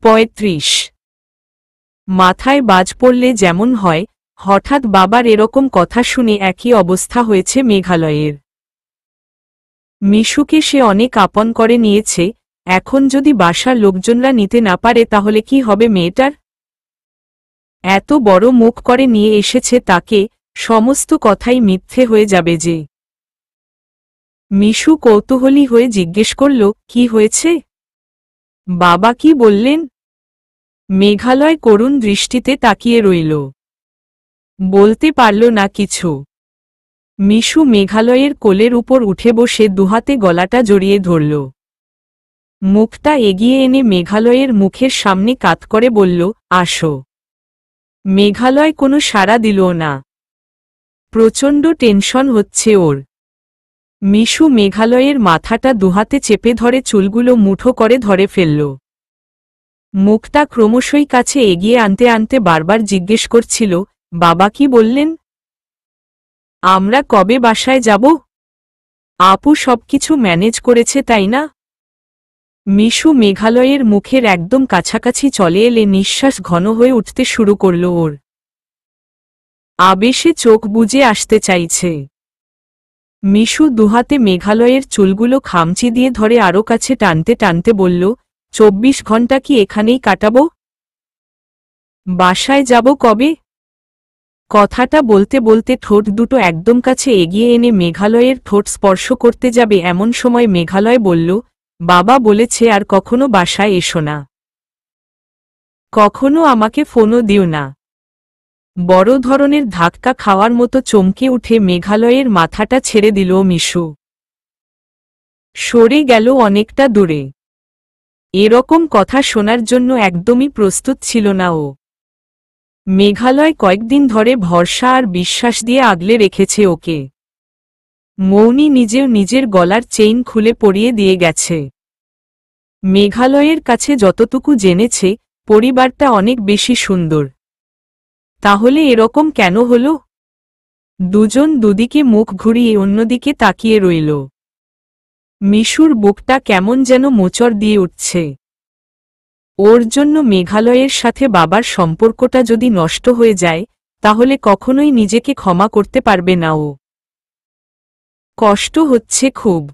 35 মাথায় বাজ পড়লে যেমন হয়, হঠাৎ বাবার এরকম কথা শুনে একই অবস্থা হয়েছে মেঘালয়ের। মিশুকে সে অনেক আপন করে নিয়েছে, এখন যদি বাসার লোকজনরা নিতে না পারে তাহলে কি হবে মেয়েটার? এত বড় মুখ করে নিয়ে এসেছে তাকে, সমস্ত কথাই মিথ্যে হয়ে যাবে যে। মিশু কৌতূহলী হয়ে জিজ্ঞেস করল, কি হয়েছে? বাবা কি বললেন? মেঘালয় করুণ দৃষ্টিতে তাকিয়ে রইল। বলতে পারল না কিছু। মিশু মেঘালয়ের কোলের উপর উঠে বসে দুহাতে গলাটা জড়িয়ে ধরল। মুখটা এগিয়ে এনে মেঘালয়ের মুখের সামনে কাত করে বলল, আসো। মেঘালয় কোনো সাড়া দিল না। প্রচণ্ড টেনশন হচ্ছে ওর। মিশু মেঘালয়ের মাথাটা দুহাতে চেপে ধরে চুলগুলো মুঠো করে ধরে ফেলল। মুখটা ক্রমশই কাছে এগিয়ে আনতে আনতে বারবার জিজ্ঞেস করছিল, বাবা কি বললেন? আমরা কবে বাসায় যাব? আপু সবকিছু ম্যানেজ করেছে তাই না? মিশু মেঘালয়ের মুখের একদম কাছাকাছি চলে এলে নিঃশ্বাস ঘন হয়ে উঠতে শুরু করল ওর। আবেশে চোখ বুজে আসতে চাইছে। মিশু দুহাতে মেঘালয়ের চুলগুলো খামচি দিয়ে ধরে আরও কাছে টানতে টানতে বলল, 24 ঘন্টা কি এখানেই কাটাবো? বাসায় যাব কবে? কথাটা বলতে বলতে ঠোঁট দুটো একদম কাছে এগিয়ে এনে মেঘালয়ের ঠোঁট স্পর্শ করতে যাবে এমন সময় মেঘালয় বলল, বাবা বলেছে আর কখনো বাসায় এসো না। কখনো আমাকে ফোনও দিও না। বড় ধরনের ধাক্কা খাওয়ার মতো চমকে উঠে মেঘালয়ের মাথাটা ছেড়ে দিল মিশু। সরে গেল অনেকটা দূরে। এরকম কথা শোনার জন্য একদমই প্রস্তুত ছিল না ও। মেঘালয় কয়েকদিন ধরে ভরসা আর বিশ্বাস দিয়ে আগলে রেখেছে ওকে। মৌনি নিজেও নিজের গলার চেইন খুলে পরিয়ে দিয়ে গেছে। মেঘালয়ের কাছে যতটুকু জেনেছে, পরিবারটা অনেক বেশি সুন্দর। তাহলে এরকম কেন হলো? দুজন দুদিকে মুখ ঘুরিয়ে অন্যদিকে তাকিয়ে রইল। মিশুর বুকটা কেমন যেন মোচড় দিয়ে উঠছে। ওর জন্য মেঘালয়ের সাথে বাবার সম্পর্কটা যদি নষ্ট হয়ে যায়, তাহলে কখনোই নিজেকে ক্ষমা করতে পারবে না ও। কষ্ট হচ্ছে খুব।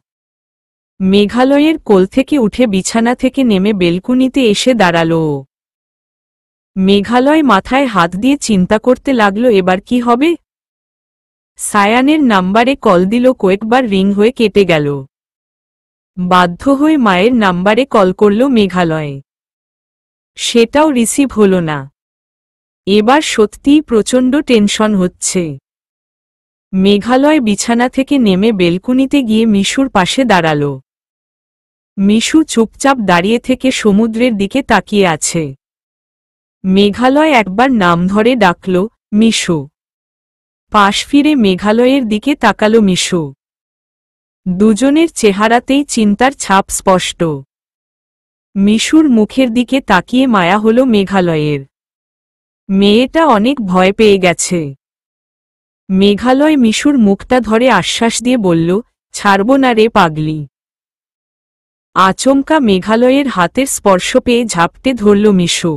মেঘালয়ের কোল থেকে উঠে বিছানা থেকে নেমে বেলকুনিতে এসে দাঁড়াল ও। মেঘালয় মাথায় হাত দিয়ে চিন্তা করতে লাগল এবার কি হবে। সায়ানের নাম্বারে কল দিল, কয়েকবার রিং হয়ে কেটে গেল। বাধ্য হয়ে মায়ের নাম্বারে কল করল মেঘালয়। সেটাও রিসিভ হল না। এবার সত্যিই প্রচণ্ড টেনশন হচ্ছে। মেঘালয় বিছানা থেকে নেমে বেলকুনিতে গিয়ে মিশুর পাশে দাঁড়াল। মিশু চুপচাপ দাঁড়িয়ে থেকে সমুদ্রের দিকে তাকিয়ে আছে। মেঘালয় একবার নাম ধরে ডাকল, মিশু। পাশ ফিরে মেঘালয়ের দিকে তাকাল মিশু। দুজনের চেহারাতেই চিন্তার ছাপ স্পষ্ট। মিশুর মুখের দিকে তাকিয়ে মায়া হল মেঘালয়ের। মেয়েটা অনেক ভয় পেয়ে গেছে। মেঘালয় মিশুর মুখটা ধরে আশ্বাস দিয়ে বলল, ছাড়ব না রে পাগলি। আচমকা মেঘালয়ের হাতের স্পর্শ পেয়ে ঝাপটে ধরল মিশু।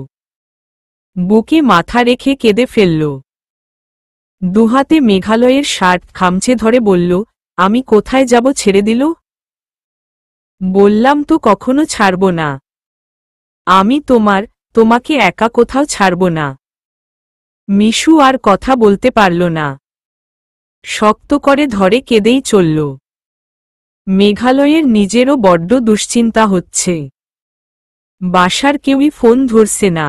বুকে মাথা রেখে কেঁদে ফেলল। দুহাতে মেঘালয়ের শার্ট খামচে ধরে বলল, আমি কোথায় যাব ছেড়ে দিল? বললাম তো কখনো ছাড়ব না। আমি তোমাকে একা কোথাও ছাড়ব না। মিশু আর কথা বলতে পারল না। শক্ত করে ধরে কেঁদেই চলল। মেঘালয়ের নিজেরও বড্ড দুশ্চিন্তা হচ্ছে। বাসার কেউই ফোন ধরছে না।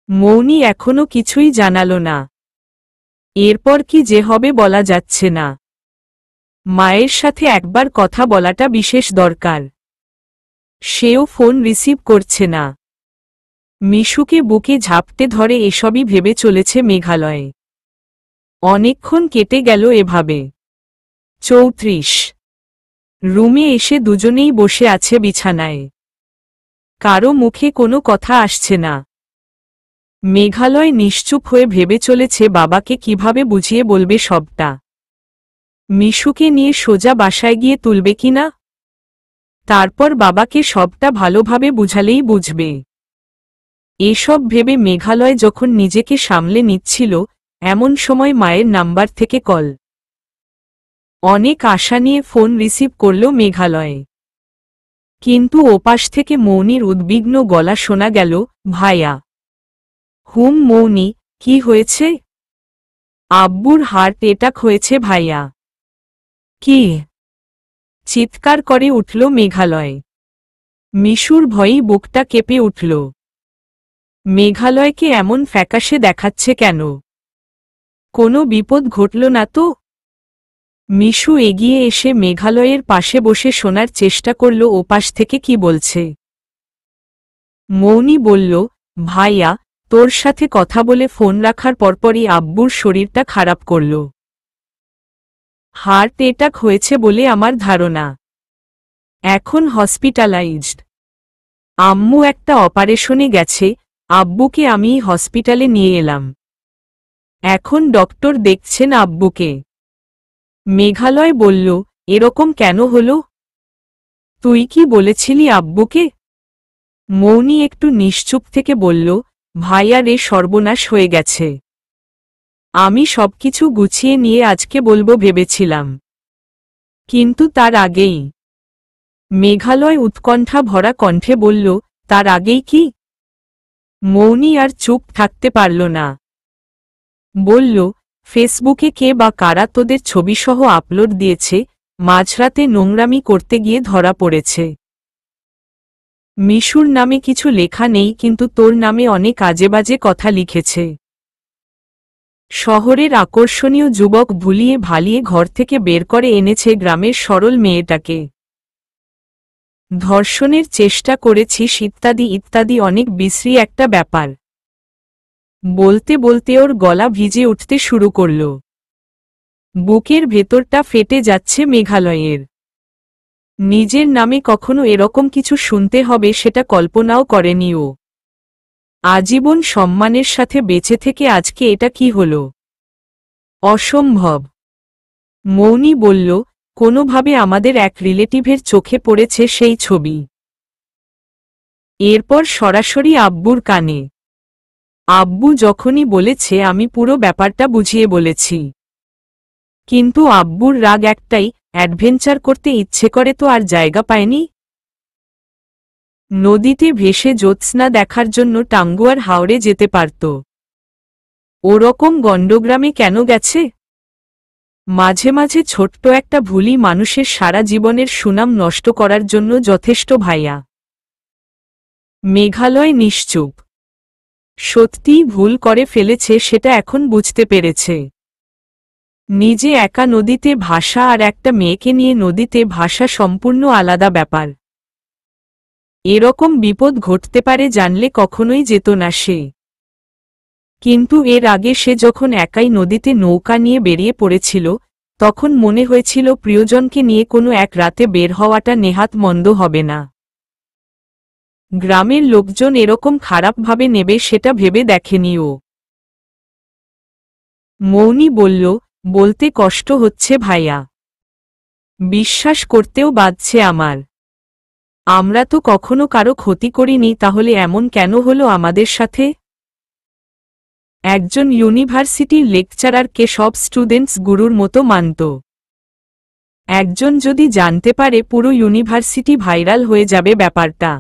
মৌনি এখনো কিছুই জানাল না। এরপর কি যে হবে বলা যাচ্ছে না। মায়ের সাথে একবার কথা বলাটা বিশেষ দরকার। সেও ফোন রিসিভ করছে না। মিশুকে বুকে ঝাপটে ধরে এসবই ভেবে চলেছে মেঘালয়। অনেকক্ষণ কেটে গেল এভাবে। 34 রুমে এসে দুজনেই বসে আছে বিছানায়। কারো মুখে কোনো কথা আসছে না। মেঘালয় নিশ্চুপ হয়ে ভেবে চলেছে বাবাকে কিভাবে বুঝিয়ে বলবে সবটা। মিশুকে নিয়ে সোজা বাসায় গিয়ে তুলবে কিনা। তারপর বাবাকে সবটা ভালোভাবে বুঝালেই বুঝবে। এসব ভেবে মেঘালয় যখন নিজেকে সামলে নিচ্ছিল, এমন সময় মায়ের নাম্বার থেকে কল। অনেক আশা নিয়ে ফোন রিসিভ করল মেঘালয়। কিন্তু ওপাশ থেকে মৌনির উদ্বিগ্ন গলা শোনা গেল, ভাইয়া। মৌনি, কি হয়েছে? আব্বুর হার্ট অ্যাটাক হয়েছে ভাইয়া। কি? চিৎকার করে উঠল মেঘালয়। মিশুর ভয়েই বুকটা কেঁপে উঠল। মেঘালয়কে এমন ফ্যাকাশে দেখাচ্ছে কেন? কোনো বিপদ ঘটল না তো? মিশু এগিয়ে এসে মেঘালয়ের পাশে বসে শোনার চেষ্টা করল ওপাশ থেকে কি বলছে। মৌনি বলল, ভাইয়া, তোর সাথে কথা বলে ফোন রাখার পরপরই আব্বুর শরীরটা খারাপ করল। হার্ট অ্যাটাক হয়েছে বলে আমার ধারণা। এখন হসপিটালাইজড। আম্মু একটা অপারেশনে গেছে, আব্বুকে আমি হসপিটালে নিয়ে এলাম। এখন ডক্টর দেখছেন আব্বুকে। মেঘালয় বলল, এরকম কেন হলো? তুই কি বলেছিলি আব্বুকে? মৌনি একটু নিশ্চুপ থেকে বলল, ভাইয়া রে, সর্বনাশ হয়ে গেছে। আমি সবকিছু গুছিয়ে নিয়ে আজকে বলবো ভেবেছিলাম, কিন্তু তার আগেই। মেঘালয় উৎকণ্ঠা ভরা কণ্ঠে বলল, তার আগেই কি? মৌনি আর চুপ থাকতে পারল না। বলল, ফেসবুকে কে বা কারা তোদের ছবিসহ আপলোড দিয়েছে, মাঝরাতে নোংরামি করতে গিয়ে ধরা পড়েছে। মিশুর নামে কিছু লেখা নেই, কিন্তু তোর নামে অনেক আজেবাজে কথা লিখেছে। শহরের আকর্ষণীয় যুবক ভুলিয়ে ভালিয়ে ঘর থেকে বের করে এনেছে গ্রামের সরল মেয়েটাকে। ধর্ষণের চেষ্টা করেছিস ইত্যাদি ইত্যাদি, অনেক বিশ্রী একটা ব্যাপার। বলতে বলতে ওর গলা ভিজে উঠতে শুরু করল। বুকের ভেতরটা ফেটে যাচ্ছে মেঘালয়ের। নিজের নামে কখনো এরকম কিছু শুনতে হবে সেটা কল্পনাও করেনি ও। আজীবন সম্মানের সাথে বেঁচে থেকে আজকে এটা কি হল? অসম্ভব। মৌনি বলল, কোনোভাবে আমাদের এক রিলেটিভের চোখে পড়েছে সেই ছবি। এরপর সরাসরি আব্বুর কানে। আব্বু যখনই বলেছে আমি পুরো ব্যাপারটা বুঝিয়ে বলেছি। কিন্তু আব্বুর রাগ একটাই, অ্যাডভেঞ্চার করতে ইচ্ছে করে তো আর জায়গা পায়নি। নদীতে ভেসে জ্যোৎস্না দেখার জন্য টাঙ্গুয়ার হাওড়ে যেতে পারত। ওরকম গণ্ডগ্রামে কেন গেছে? মাঝে মাঝে ছোট্ট একটা ভুলই মানুষের সারা জীবনের সুনাম নষ্ট করার জন্য যথেষ্ট ভাইয়া। মেঘালয় নিশ্চুপ। সত্যিই ভুল করে ফেলেছে সেটা এখন বুঝতে পেরেছে। নিজে একা নদীতে ভাসা আর একটা মেয়েকে নিয়ে নদীতে ভাসা সম্পূর্ণ আলাদা ব্যাপার। এরকম বিপদ ঘটতে পারে জানলে কখনোই যেত না সে। কিন্তু এর আগে সে যখন একাই নদীতে নৌকা নিয়ে বেরিয়ে পড়েছিল, তখন মনে হয়েছিল প্রিয়জনকে নিয়ে কোনো এক রাতে বের হওয়াটা নেহাত মন্দ হবে না। গ্রামের লোকজন এরকম খারাপভাবে নেবে সেটা ভেবে দেখেনি ও। মৌনি বলল, বলতে কষ্ট হচ্ছে ভাইয়া। বিশ্বাস করতেও বাধছে আমার। আমরা তো কখনো কারো ক্ষতি করিনি, তাহলে এমন কেন হলো আমাদের সাথে? একজন ইউনিভার্সিটির লেকচারারকে সব স্টুডেন্টস গুরুর মতো মানত। একজন যদি জানতে পারে পুরো ইউনিভার্সিটি ভাইরাল হয়ে যাবে ব্যাপারটা।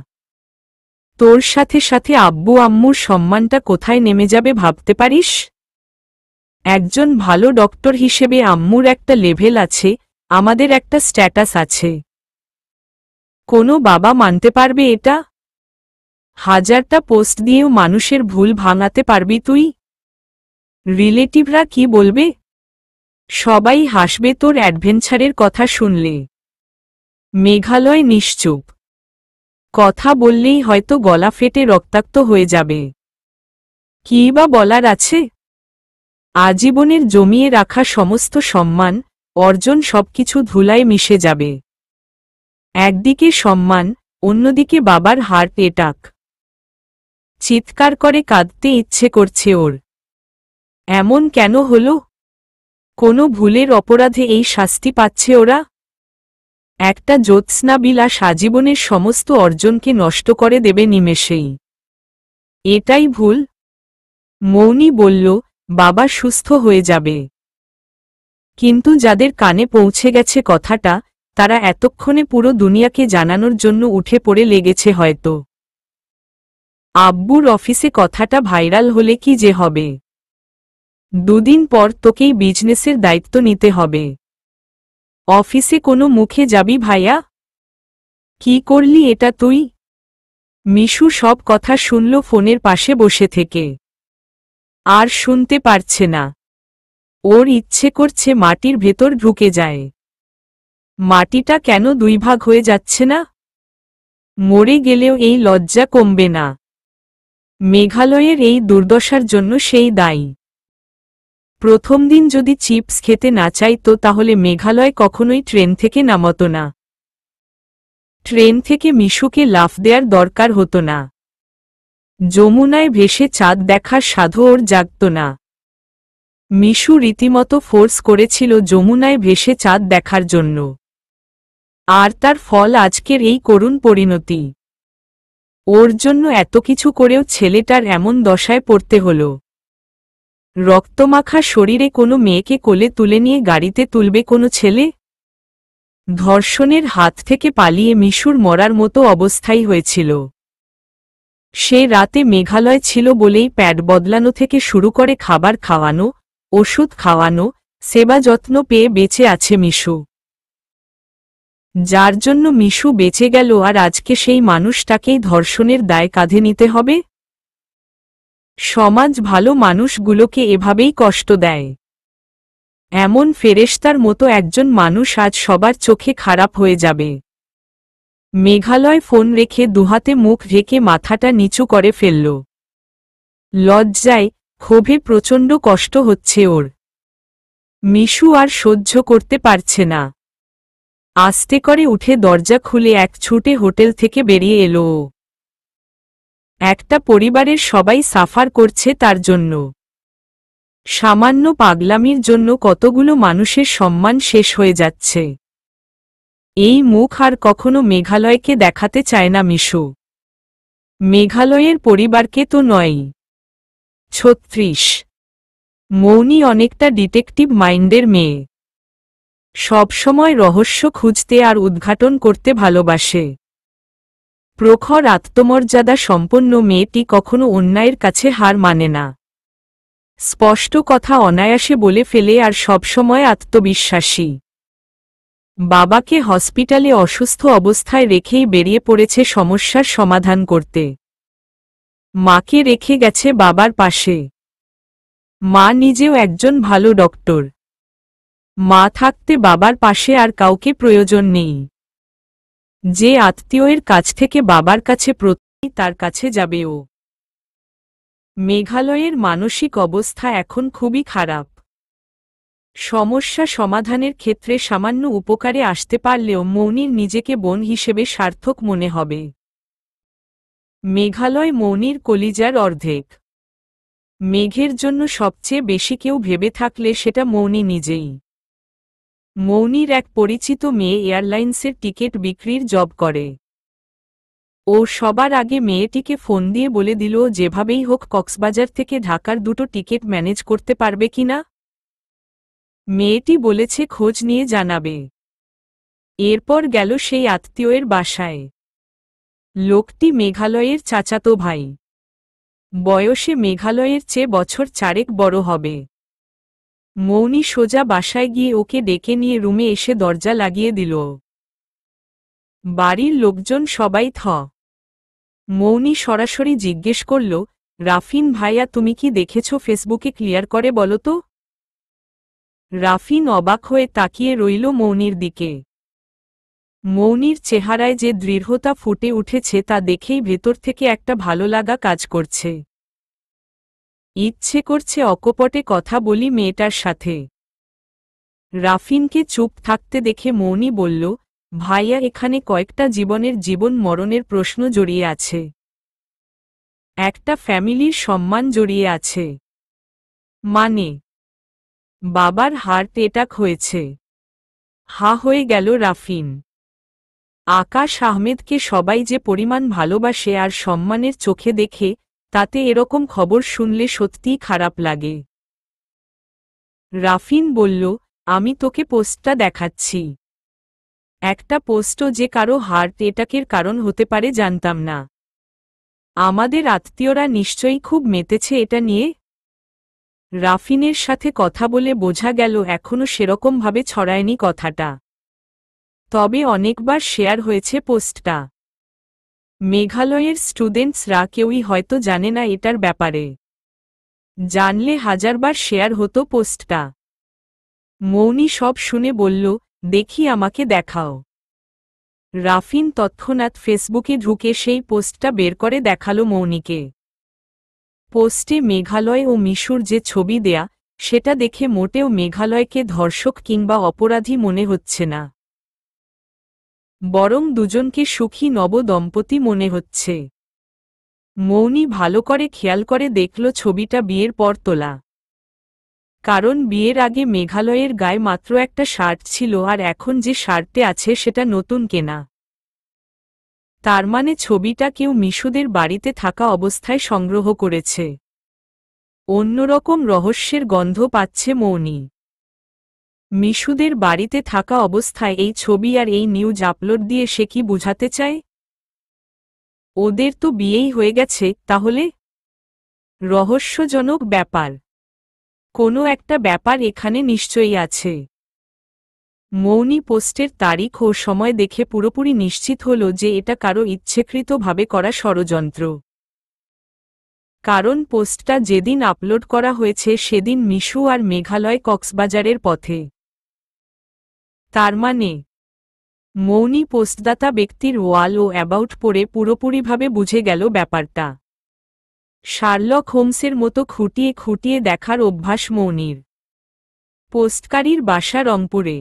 তোর সাথে সাথে আব্বু আম্মুর সম্মানটা কোথায় নেমে যাবে ভাবতে পারিস? একজন ভালো ডক্টর হিসেবে আম্মুর একটা লেভেল আছে, আমাদের একটা স্ট্যাটাস আছে। কোনো বাবা মানতে পারবে এটা? হাজারটা পোস্ট দিয়েও মানুষের ভুল ভাঙাতে পারবি তুই? রিলেটিভরা কি বলবে? সবাই হাসবে তোর অ্যাডভেঞ্চারের কথা শুনলে। মেঘালয় নিশ্চুপ। কথা বললেই হয়তো গলা ফেটে রক্তাক্ত হয়ে যাবে। কী বা বলার আছে? আজীবনের জমিয়ে রাখা সমস্ত সম্মান, অর্জন সবকিছু ধুলায় মিশে যাবে। একদিকে সম্মান, অন্যদিকে বাবার হার্ট অ্যাটাক। চিৎকার করে কাঁদতে ইচ্ছে করছে ওর। এমন কেন হলো? কোনো ভুলের অপরাধে এই শাস্তি পাচ্ছে ওরা? একটা জ্যোৎস্না বিলাস আজীবনের সমস্ত অর্জনকে নষ্ট করে দেবে নিমেষেই। এটাই ভুল। মৌনি বলল, বাবা সুস্থ হয়ে যাবে। কিন্তু যাদের কানে পৌঁছে গেছে কথাটা, তারা এতক্ষণে পুরো দুনিয়াকে জানানোর জন্য উঠে পড়ে লেগেছে হয়তো। আব্বুর অফিসে কথাটা ভাইরাল হলে কি যে হবে। 2 দিন পর তোকেই বিজনেসের দায়িত্ব নিতে হবে। অফিসে কোনো মুখে যাবি ভাইয়া? কি করলি এটা তুই? মিশু সব কথা শুনল ফোনের পাশে বসে থেকে। আর শুনতে পারছে না। ওর ইচ্ছে করছে মাটির ভেতর ঢুকে যায়। মাটিটা কেন 2 ভাগ হয়ে যাচ্ছে না? মরে গেলেও এই লজ্জা কমবে না। মেঘালয়ের এই দুর্দশার জন্য সেই দায়ী। প্রথম দিন যদি চিপস খেতে না চাইতো তাহলে মেঘালয় কখনোই ট্রেন থেকে নামতো না। ট্রেন থেকে মিশুকে লাফ দেওয়ার দরকার হতো না। যমুনায় ভেসে চাঁদ দেখার সাধও ওর জাগত না। মিশু রীতিমতো ফোর্স করেছিল যমুনায় ভেসে চাঁদ দেখার জন্য। আর তার ফল আজকের এই করুণ পরিণতি। ওর জন্য এত কিছু করেও ছেলেটার এমন দশায় পড়তে হল। রক্তমাখা শরীরে কোনো মেয়েকে কোলে তুলে নিয়ে গাড়িতে তুলবে কোনো ছেলে? ধর্ষণের হাত থেকে পালিয়ে মিশুর মরার মতো অবস্থাই হয়েছিল। সে রাতে মেঘালয় ছিল বলেই প্যাড বদলানো থেকে শুরু করে খাবার খাওয়ানো, ওষুধ খাওয়ানো, সেবা যত্ন পেয়ে বেঁচে আছে মিশু। যার জন্য মিশু বেঁচে গেল আর আজকে সেই মানুষটাকেই ধর্ষণের দায় কাঁধে নিতে হবে? সমাজ ভালো মানুষগুলোকে এভাবেই কষ্ট দেয়। এমন ফেরেশতার মতো একজন মানুষ আজ সবার চোখে খারাপ হয়ে যাবে। মেঘালয় ফোন রেখে দুহাতে মুখ ঢেকে মাথাটা নিচু করে ফেলল। লজ্জায়, ক্ষোভে প্রচণ্ড কষ্ট হচ্ছে ওর। মিশু আর সহ্য করতে পারছে না। আস্তে করে উঠে দরজা খুলে এক ছুটে হোটেল থেকে বেরিয়ে এলো ও। একটা পরিবারের সবাই সাফার করছে তার জন্য। সামান্য পাগলামির জন্য কতগুলো মানুষের সম্মান শেষ হয়ে যাচ্ছে। এই মুখ আর কখনো মেঘালয়কে দেখাতে চায় না মিশু। মেঘালয়ের পরিবারকে তো নয়ই। 36। মৌনি অনেকটা ডিটেকটিভ মাইন্ডের মেয়ে। সবসময় রহস্য খুঁজতে আর উদ্ঘাটন করতে ভালোবাসে। প্রখর আত্মমর্যাদা সম্পন্ন মেয়েটি কখনো অন্যায়ের কাছে হার মানে না। স্পষ্ট কথা অনায়াসে বলে ফেলে আর সবসময় আত্মবিশ্বাসী। বাবাকে হসপিটালে অসুস্থ অবস্থায় রেখেই বেরিয়ে পড়েছে সমস্যার সমাধান করতে। মাকে রেখে গেছে বাবার পাশে। মা নিজেও একজন ভালো ডক্টর। মা থাকতে বাবার পাশে আর কাউকে প্রয়োজন নেই। যে আত্মীয়ের কাছ থেকে বাবার কাছে প্রতিদিন তার কাছে যাবে ও। মেঘালয়ের মানসিক অবস্থা এখন খুবই খারাপ। সমস্যা সমাধানের ক্ষেত্রে সামান্য উপকারে আসতে পারলেও মৌনির নিজেকে বোন হিসেবে সার্থক মনে হবে। মেঘালয় মৌনির কলিজার অর্ধেক। মেঘের জন্য সবচেয়ে বেশি কেউ ভেবে থাকলে সেটা মৌনি নিজেই। মৌনির এক পরিচিত মেয়ে এয়ারলাইন্সের টিকিট বিক্রির জব করে। ও সবার আগে মেয়েটিকে ফোন দিয়ে বলে দিল যেভাবেই হোক কক্সবাজার থেকে ঢাকার 2টো টিকিট ম্যানেজ করতে পারবে কিনা। মেয়েটি বলেছে খোঁজ নিয়ে জানাবে। এরপর গেল সেই আত্মীয়ের বাসায়। লোকটি মেঘালয়ের চাচাতো ভাই। বয়সে মেঘালয়ের চেয়ে বছর 4 বড় হবে। মৌনি সোজা বাসায় গিয়ে ওকে ডেকে নিয়ে রুমে এসে দরজা লাগিয়ে দিল। বাড়ির লোকজন সবাই থ। মৌনি সরাসরি জিজ্ঞেস করল, রাফিন ভাইয়া তুমি কি দেখেছ ফেসবুকে ক্লিয়ার করে বলো তো। রাফিন অবাক হয়ে তাকিয়ে রইল মৌনির দিকে। মৌনির চেহারায় যে দৃঢ়তা ফুটে উঠেছে তা দেখেই ভেতর থেকে একটা ভালো লাগা কাজ করছে। ইচ্ছে করছে অকপটে কথা বলি মেয়েটার সাথে। রাফিনকে চুপ থাকতে দেখে মৌনি বলল, ভাইয়া এখানে কয়েকটা জীবনের জীবন মরণের প্রশ্ন জড়িয়ে আছে। একটা ফ্যামিলির সম্মান জড়িয়ে আছে। মানে? বাবার হার্ট অ্যাটাক হয়েছে। হা হয়ে গেল রাফিন। আকাশ আহমেদকে সবাই যে পরিমাণ ভালোবাসে আর সম্মানের চোখে দেখে, তাতে এরকম খবর শুনলে সত্যিই খারাপ লাগে। রাফিন বলল, আমি তোকে পোস্টটা দেখাচ্ছি। একটা পোস্টও যে কারো হার্ট অ্যাটাকের কারণ হতে পারে জানতাম না। আমাদের আত্মীয়রা নিশ্চয়ই খুব মেতেছে এটা নিয়ে। রাফিনের সাথে কথা বলে বোঝা গেল এখনও সেরকমভাবে ছড়ায়নি কথাটা, তবে অনেকবার শেয়ার হয়েছে পোস্টটা। মেঘালয়ের স্টুডেন্টসরা কেউই হয়তো জানে না এটার ব্যাপারে, জানলে হাজারবার শেয়ার হতো পোস্টটা। মৌনি সব শুনে বলল, দেখি আমাকে দেখাও। রাফিন তৎক্ষণাৎ ফেসবুকে ঢুকে সেই পোস্টটা বের করে দেখালো মৌনিকে। পোস্টে মেঘালয় ও মিশুর যে ছবি দেয়া, সেটা দেখে মোটেও মেঘালয়কে ধর্ষক কিংবা অপরাধী মনে হচ্ছে না, বরং দুজনকে সুখী নব দম্পতি মনে হচ্ছে। মৌনি ভালো করে খেয়াল করে দেখল ছবিটা বিয়ের পর তোলা, কারণ বিয়ের আগে মেঘালয়ের গায়ে মাত্র একটা শার্ট ছিল আর এখন যে শার্টে আছে সেটা নতুন কেনা। তার মানে ছবিটা কেউ মিশুদের বাড়িতে থাকা অবস্থায় সংগ্রহ করেছে। অন্যরকম রহস্যের গন্ধ পাচ্ছে মৌনি। মিশুদের বাড়িতে থাকা অবস্থায় এই ছবি আর এই নিউজ আপলোড দিয়ে সে কি বুঝাতে চায়? ওদের তো বিয়েই হয়ে গেছে, তাহলে? রহস্যজনক ব্যাপার। কোনো একটা ব্যাপার এখানে নিশ্চয়ই আছে। মৌনি পোস্টের তারিখ ও সময় দেখে পুরোপুরি নিশ্চিত হল যে এটা কারো ইচ্ছেকৃতভাবে করা ষড়যন্ত্র। কারণ পোস্টটা যেদিন আপলোড করা হয়েছে সেদিন মিশু আর মেঘালয় কক্সবাজারের পথে। তার মানে মৌনি পোস্টদাতা ব্যক্তির ওয়াল ও অ্যাবাউট পড়ে পুরোপুরিভাবে বুঝে গেল ব্যাপারটা। শার্লক হোমসের মতো খুঁটিয়ে খুঁটিয়ে দেখার অভ্যাস মৌনির। পোস্টকারীর বাসা রংপুরে।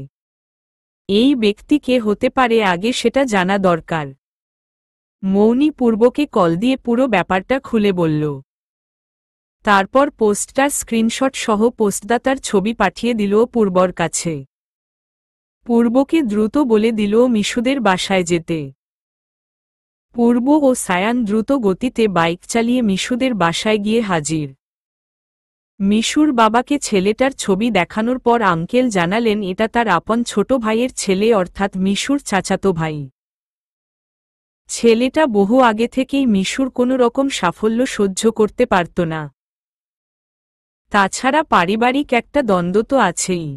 এই ব্যক্তি কে হতে পারে আগে সেটা জানা দরকার। মৌনি পূর্বকে কল দিয়ে পুরো ব্যাপারটা খুলে বলল। তারপর পোস্টটার স্ক্রিনশট সহ পোস্টদাতার ছবি পাঠিয়ে দিল পূর্বর কাছে। পূর্বকে দ্রুত বলে দিল মিশুদের বাসায় যেতে। পূর্ব ও সায়ান দ্রুত গতিতে বাইক চালিয়ে মিশুদের বাসায় গিয়ে হাজির। মিশুর বাবাকে ছেলেটার ছবি দেখানোর পর আঙ্কেল জানালেন এটা তার আপন ছোট ভাইয়ের ছেলে, অর্থাৎ মিশুর চাচাতো ভাই। ছেলেটা বহু আগে থেকেই মিশুর কোনো রকম সাফল্য সহ্য করতে পারত না। তাছাড়া পারিবারিক একটা দ্বন্দ্ব তো আছেই।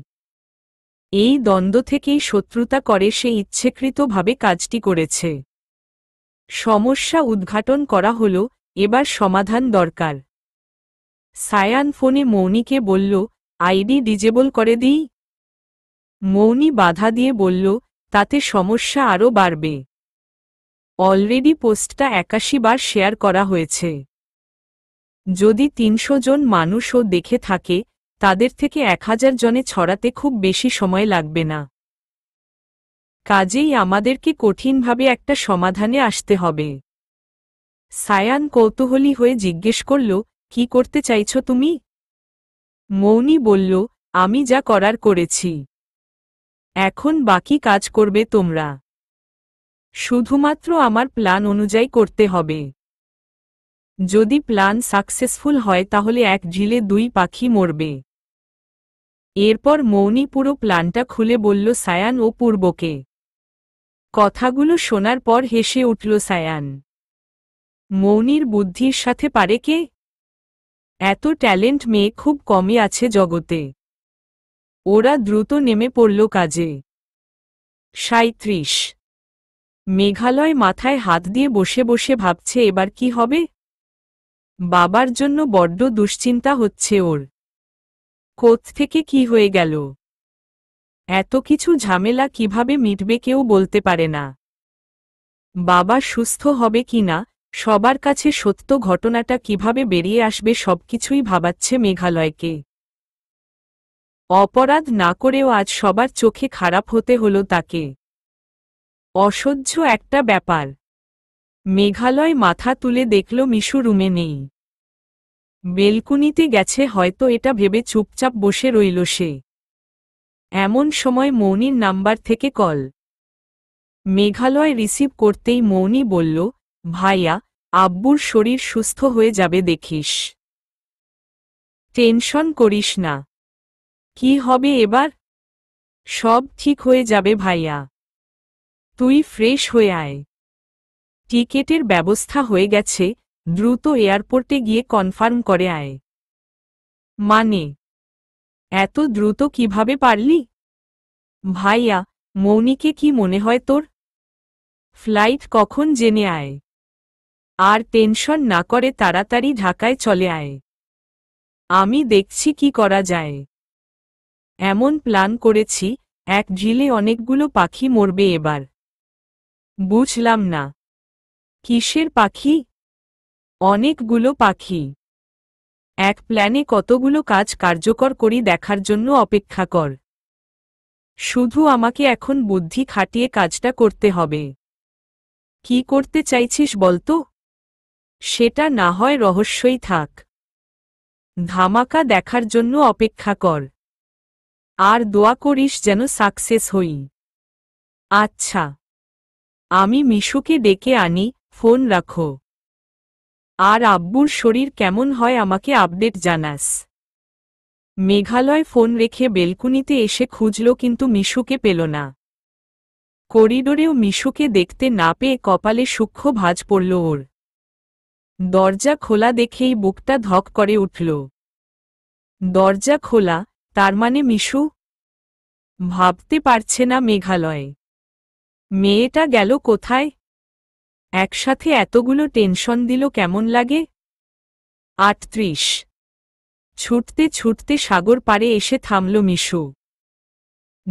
এই দ্বন্দ্ব থেকেই শত্রুতা করে সে ইচ্ছেকৃতভাবে কাজটি করেছে। সমস্যা উদ্ঘাটন করা হল, এবার সমাধান দরকার। সায়ান ফোনে মৌনিকে বলল, আইডি ডিজেবল করে দিই। মৌনি বাধা দিয়ে বলল, তাতে সমস্যা আরও বাড়বে। অলরেডি পোস্টটা ৮১ বার শেয়ার করা হয়েছে। যদি ৩০০ জন মানুষও দেখে থাকে, তাদের থেকে ১০০০ জনে ছড়াতে খুব বেশি সময় লাগবে না। কাজেই আমাদেরকে কঠিনভাবে একটা সমাধানে আসতে হবে। সায়ান কৌতূহলী হয়ে জিজ্ঞেস করল, কি করতে চাইছ তুমি? মৌনি বলল, আমি যা করার করেছি। এখন বাকি কাজ করবে তোমরা। শুধুমাত্র আমার প্ল্যান অনুযায়ী করতে হবে। যদি প্ল্যান সাকসেসফুল হয় তাহলে এক ঢিলে দুই পাখি মরবে। এরপর মৌনি পুরো প্ল্যানটা খুলে বলল সায়ান ও পূর্বকে। কথাগুলো শোনার পর হেসে উঠল সায়ান। মৌনির বুদ্ধির সাথে পারে কে? এত ট্যালেন্ট মেয়ে খুব কমই আছে জগতে। ওরা দ্রুত নেমে পড়ল কাজে। ৩৭। মেঘালয় মাথায় হাত দিয়ে বসে বসে ভাবছে এবার কি হবে। বাবার জন্য বড্ড দুশ্চিন্তা হচ্ছে ওর। কোত্থেকে কি হয়ে গেল? এত কিছু ঝামেলা কিভাবে মিটবে কেউ বলতে পারে না। বাবা সুস্থ হবে কিনা, সবার কাছে সত্য ঘটনাটা কিভাবে বেরিয়ে আসবে সবকিছুই ভাবাচ্ছে মেঘালয়কে। অপরাধ না করেও আজ সবার চোখে খারাপ হতে হলো তাকে। অসহ্য একটা ব্যাপার। মেঘালয় মাথা তুলে দেখল মিশু রুমে নেই। বেলকুনিতে গেছে হয়তো, এটা ভেবে চুপচাপ বসে রইল সে। এমন সময় মৌনির নাম্বার থেকে কল। মেঘালয় রিসিভ করতেই মৌনি বলল, ভাইয়া, আব্বুর শরীর সুস্থ হয়ে যাবে দেখিস। টেনশন করিস না। কি হবে এবার? সব ঠিক হয়ে যাবে ভাইয়া। তুই ফ্রেশ হয়ে আয়। টিকেটের ব্যবস্থা হয়ে গেছে, দ্রুত এয়ারপোর্টে গিয়ে কনফার্ম করে আয়। মানে? এত দ্রুত কিভাবে পারলি? ভাইয়া, মৌনিকে কি মনে হয় তোর? ফ্লাইট কখন জেনে আয়। আর টেনশন না করে তাড়াতাড়ি ঢাকায় চলে আয়। আমি দেখছি কি করা যায়। এমন প্ল্যান করেছি, এক ঢিলে অনেকগুলো পাখি মরবে এবার। বুঝলাম না। কিসের পাখি? অনেকগুলো পাখি। এক প্ল্যানে কতগুলো কাজ কার্যকর করি দেখার জন্য অপেক্ষা কর। শুধু আমাকে এখন বুদ্ধি খাটিয়ে কাজটা করতে হবে। কি করতে চাইছিস বলতো? সেটা না হয় রহস্যই থাক। ধামাকা দেখার জন্য অপেক্ষা কর। আর দোয়া করিস যেন সাকসেস হই। আচ্ছা। আমি মিশুকে ডেকে আনি, ফোন রাখো। আর আব্বুর শরীর কেমন হয় আমাকে আপডেট জানাস। মেঘালয় ফোন রেখে বেলকুনিতে এসে খুঁজল কিন্তু মিশুকে পেল না। করিডোরেও মিশুকে দেখতে না পেয়ে কপালে সূক্ষ্ম ভাঁজ পড়ল ওর। দরজা খোলা দেখেই বুকটা ধক করে উঠল। দরজা খোলা, তার মানে মিশু? ভাবতে পারছে না মেঘালয়। মেয়েটা গেল কোথায়? একসাথে এতগুলো টেনশন দিল কেমন লাগে? 38। ছুটতে ছুটতে সাগর পাড়ে এসে থামল মিশু।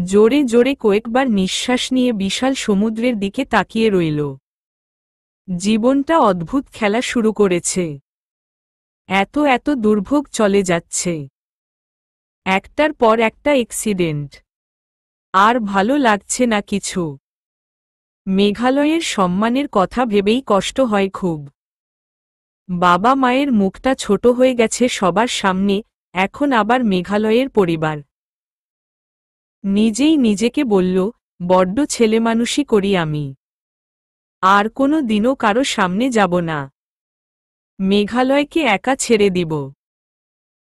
জোরে জোরে কয়েকবার নিঃশ্বাস নিয়ে বিশাল সমুদ্রের দিকে তাকিয়ে রইল। জীবনটা অদ্ভুত খেলা শুরু করেছে। এত এত দুর্ভোগ চলে যাচ্ছে। একটার পর একটা অ্যাক্সিডেন্ট। আর ভালো লাগছে না কিছু। মেঘালয়ের সম্মানের কথা ভেবেই কষ্ট হয় খুব। বাবা মায়ের মুখটা ছোট হয়ে গেছে সবার সামনে, এখন আবার মেঘালয়ের পরিবার। নিজেই নিজেকে বলল, বড্ড ছেলেমানুষি করি আমি। আর কোনো দিনও কারো সামনে যাব না। মেঘালয়কে একা ছেড়ে দিব।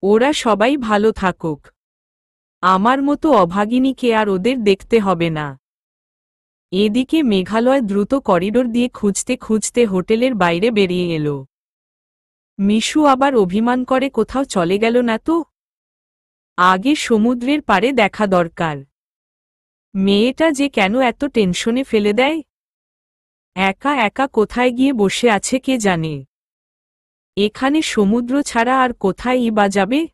ওরা সবাই ভালো থাকুক। আমার মতো অভাগিনীকে আর ওদের দেখতে হবে না। এদিকে মেঘালয় দ্রুত করিডোর দিয়ে খুঁজতে খুঁজতে হোটেলের বাইরে বেরিয়ে এলো। মিশু আবার অভিমান করে কোথাও চলে গেল না তো? আগে সমুদ্রের পাড়ে দেখা দরকার। মেয়েটা যে কেন এত টেনশনে ফেলে দেয়? একা একা কোথায় গিয়ে বসে আছে কে জানে। এখানে সমুদ্র ছাড়া আর কোথায়ই বা যাবে?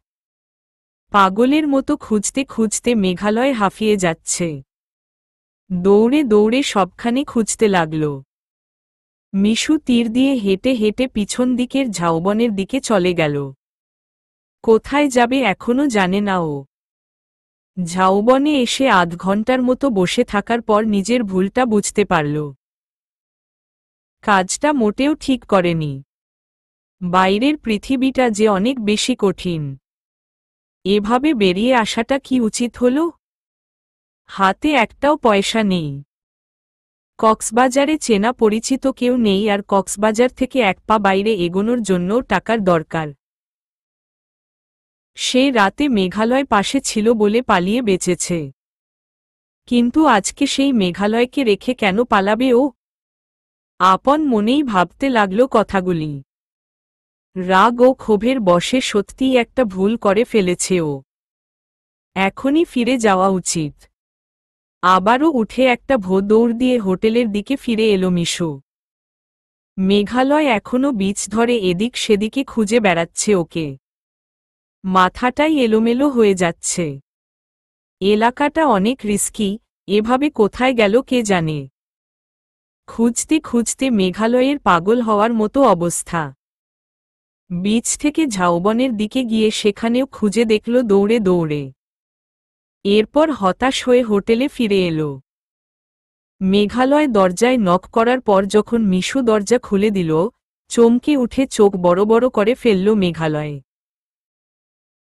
পাগলের মতো খুঁজতে খুঁজতে মেঘালয় হাঁফিয়ে যাচ্ছে। দৌড়ে দৌড়ে সবখানে খুঁজতে লাগল। মিশু তীর দিয়ে হেঁটে হেঁটে পিছন দিকের ঝাউবনের দিকে চলে গেল। কোথায় যাবে এখনো জানে না ও। ঝাউবনে এসে আধ ঘন্টার মতো বসে থাকার পর নিজের ভুলটা বুঝতে পারল। কাজটা মোটেও ঠিক করেনি। বাইরের পৃথিবীটা যে অনেক বেশি কঠিন। এভাবে বেরিয়ে আসাটা কি উচিত হল? হাতে একটাও পয়সা নেই। কক্সবাজারে চেনা পরিচিত কেউ নেই আর কক্সবাজার থেকে এক পা বাইরে এগোনোর জন্যও টাকার দরকার। সে রাতে মেঘালয় পাশে ছিল বলে পালিয়ে বেঁচেছে। কিন্তু আজকে সেই মেঘালয়কে রেখে কেন পালাবে ও? আপন মনেই ভাবতে লাগল কথাগুলি। রাগ ও ক্ষোভের বশে সত্যিই একটা ভুল করে ফেলেছে ও। এখনই ফিরে যাওয়া উচিত। আবারও উঠে একটা দৌড় দিয়ে হোটেলের দিকে ফিরে এলো মিশু। মেঘালয় এখনো বিচ ধরে এদিক সেদিকে খুঁজে বেড়াচ্ছে ওকে। মাথাটাই এলোমেলো হয়ে যাচ্ছে। এলাকাটা অনেক রিস্কি, এভাবে কোথায় গেল কে জানে। খুঁজতে খুঁজতে মেঘালয়ের পাগল হওয়ার মতো অবস্থা। বিচ থেকে ঝাউবনের দিকে গিয়ে সেখানেও খুঁজে দেখল দৌড়ে দৌড়ে। এরপর হতাশ হয়ে হোটেলে ফিরে এলো। মেঘালয় দরজায় নক করার পর যখন মিশু দরজা খুলে দিল, চমকে উঠে চোখ বড় বড় করে ফেলল মেঘালয়।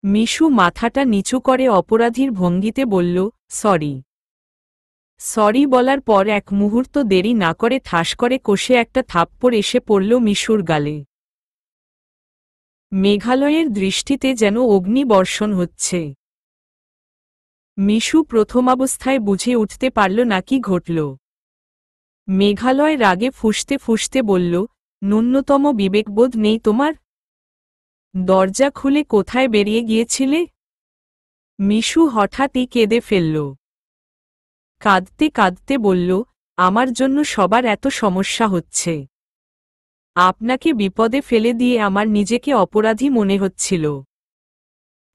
মিশু মাথাটা নিচু করে অপরাধীর ভঙ্গিতে বলল, সরি। সরি বলার পর এক মুহূর্ত দেরি না করে ঠাস করে কষে একটা থাপ্পড় এসে পড়ল মিশুর গালে। মেঘালয়ের দৃষ্টিতে যেন অগ্নিবর্ষণ হচ্ছে। মিশু প্রথমাবস্থায় বুঝে উঠতে পারল না কি ঘটল। মেঘালয় রাগে ফুঁসতে ফুঁসতে বলল, ন্যূনতম বিবেকবোধ নেই তোমার? দরজা খুলে কোথায় বেরিয়ে গিয়েছিলে? মিশু হঠাৎই কেঁদে ফেলল। কাঁদতে কাঁদতে বলল, আমার জন্য সবার এত সমস্যা হচ্ছে। আপনাকে বিপদে ফেলে দিয়ে আমার নিজেকে অপরাধী মনে হচ্ছিল।